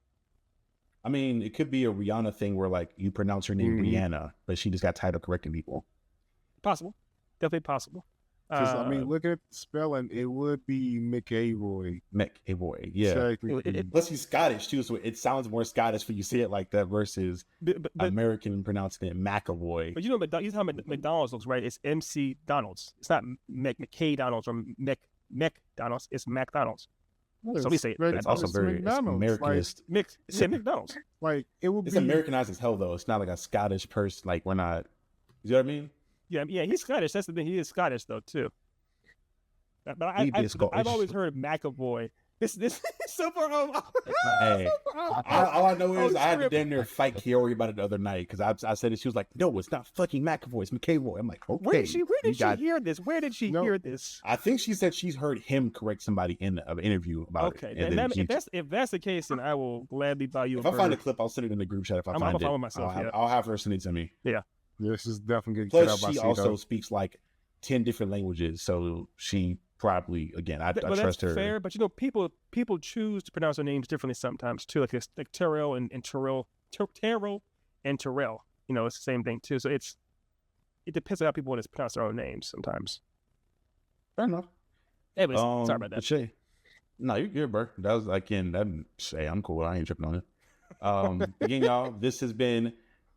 I mean, it could be a Rihanna thing where like you pronounce her name Rihanna, but she just got tired of correcting people. Possible. Definitely possible. I mean, looking at the spelling, it would be McAvoy. McAvoy, yeah. Technically. Plus he's Scottish too, so it sounds more Scottish when you say it like that versus but American pronouncing it McAvoy. But you know, you know how McDonald's looks, right? It's MC Donald's. It's not McKay Donald's or McDonald's. It's McDonald's. So we say it. It's also very Americanist. McDonald's. Like it would It's be Americanized as hell though. It's not like a Scottish person. Like we're not. You know what I mean? Yeah, he's Scottish. That's the thing. He is Scottish though too. But I've always heard of McAvoy. This is so far off. Hey, all I know is I had to damn near fight Kiori about it the other night because I said it. She was like, "No, it's not fucking McAvoy. It's McAvoy." I'm like, "Okay." Where did she hear this? Where did she hear this? I think she said she's heard him correct somebody in an interview about it. Okay, if that's the case, then I will gladly buy you. If I find a clip, I'll send it in the group chat. If I find it, follow myself. I'll have her send it to me. Yeah. This is definitely good. Plus, she also speaks like 10 different languages, so she probably I trust her. Fair, but you know, people choose to pronounce their names differently sometimes too. Like Terrell and Terrell and Terrell. You know, it's the same thing too. So it depends on how people want to pronounce their own names sometimes. Fair enough. Anyways, sorry about that. Shay, no, you're good, bro. That was I'm cool. I ain't tripping on it. Again, y'all, this has been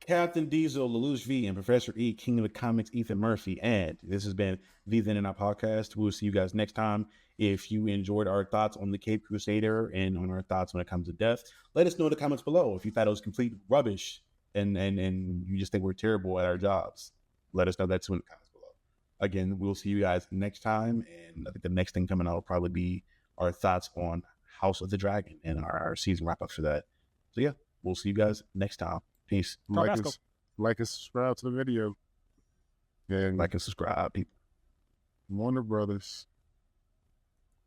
Captain Diesel, Lelouch V, and Professor E, King of the Comics, Ethan Murphy. And this has been the Then and Now podcast. We'll see you guys next time. If you enjoyed our thoughts on the Cape Crusader and on our thoughts when it comes to death, let us know in the comments below. If you thought it was complete rubbish, and you just think we're terrible at our jobs, let us know that too in the comments below. Again, we'll see you guys next time, and I think the next thing coming out will probably be our thoughts on House of the Dragon and our season wrap up for that. So yeah, we'll see you guys next time. Peace. Like and subscribe to the video. And like and subscribe, people. Warner Brothers.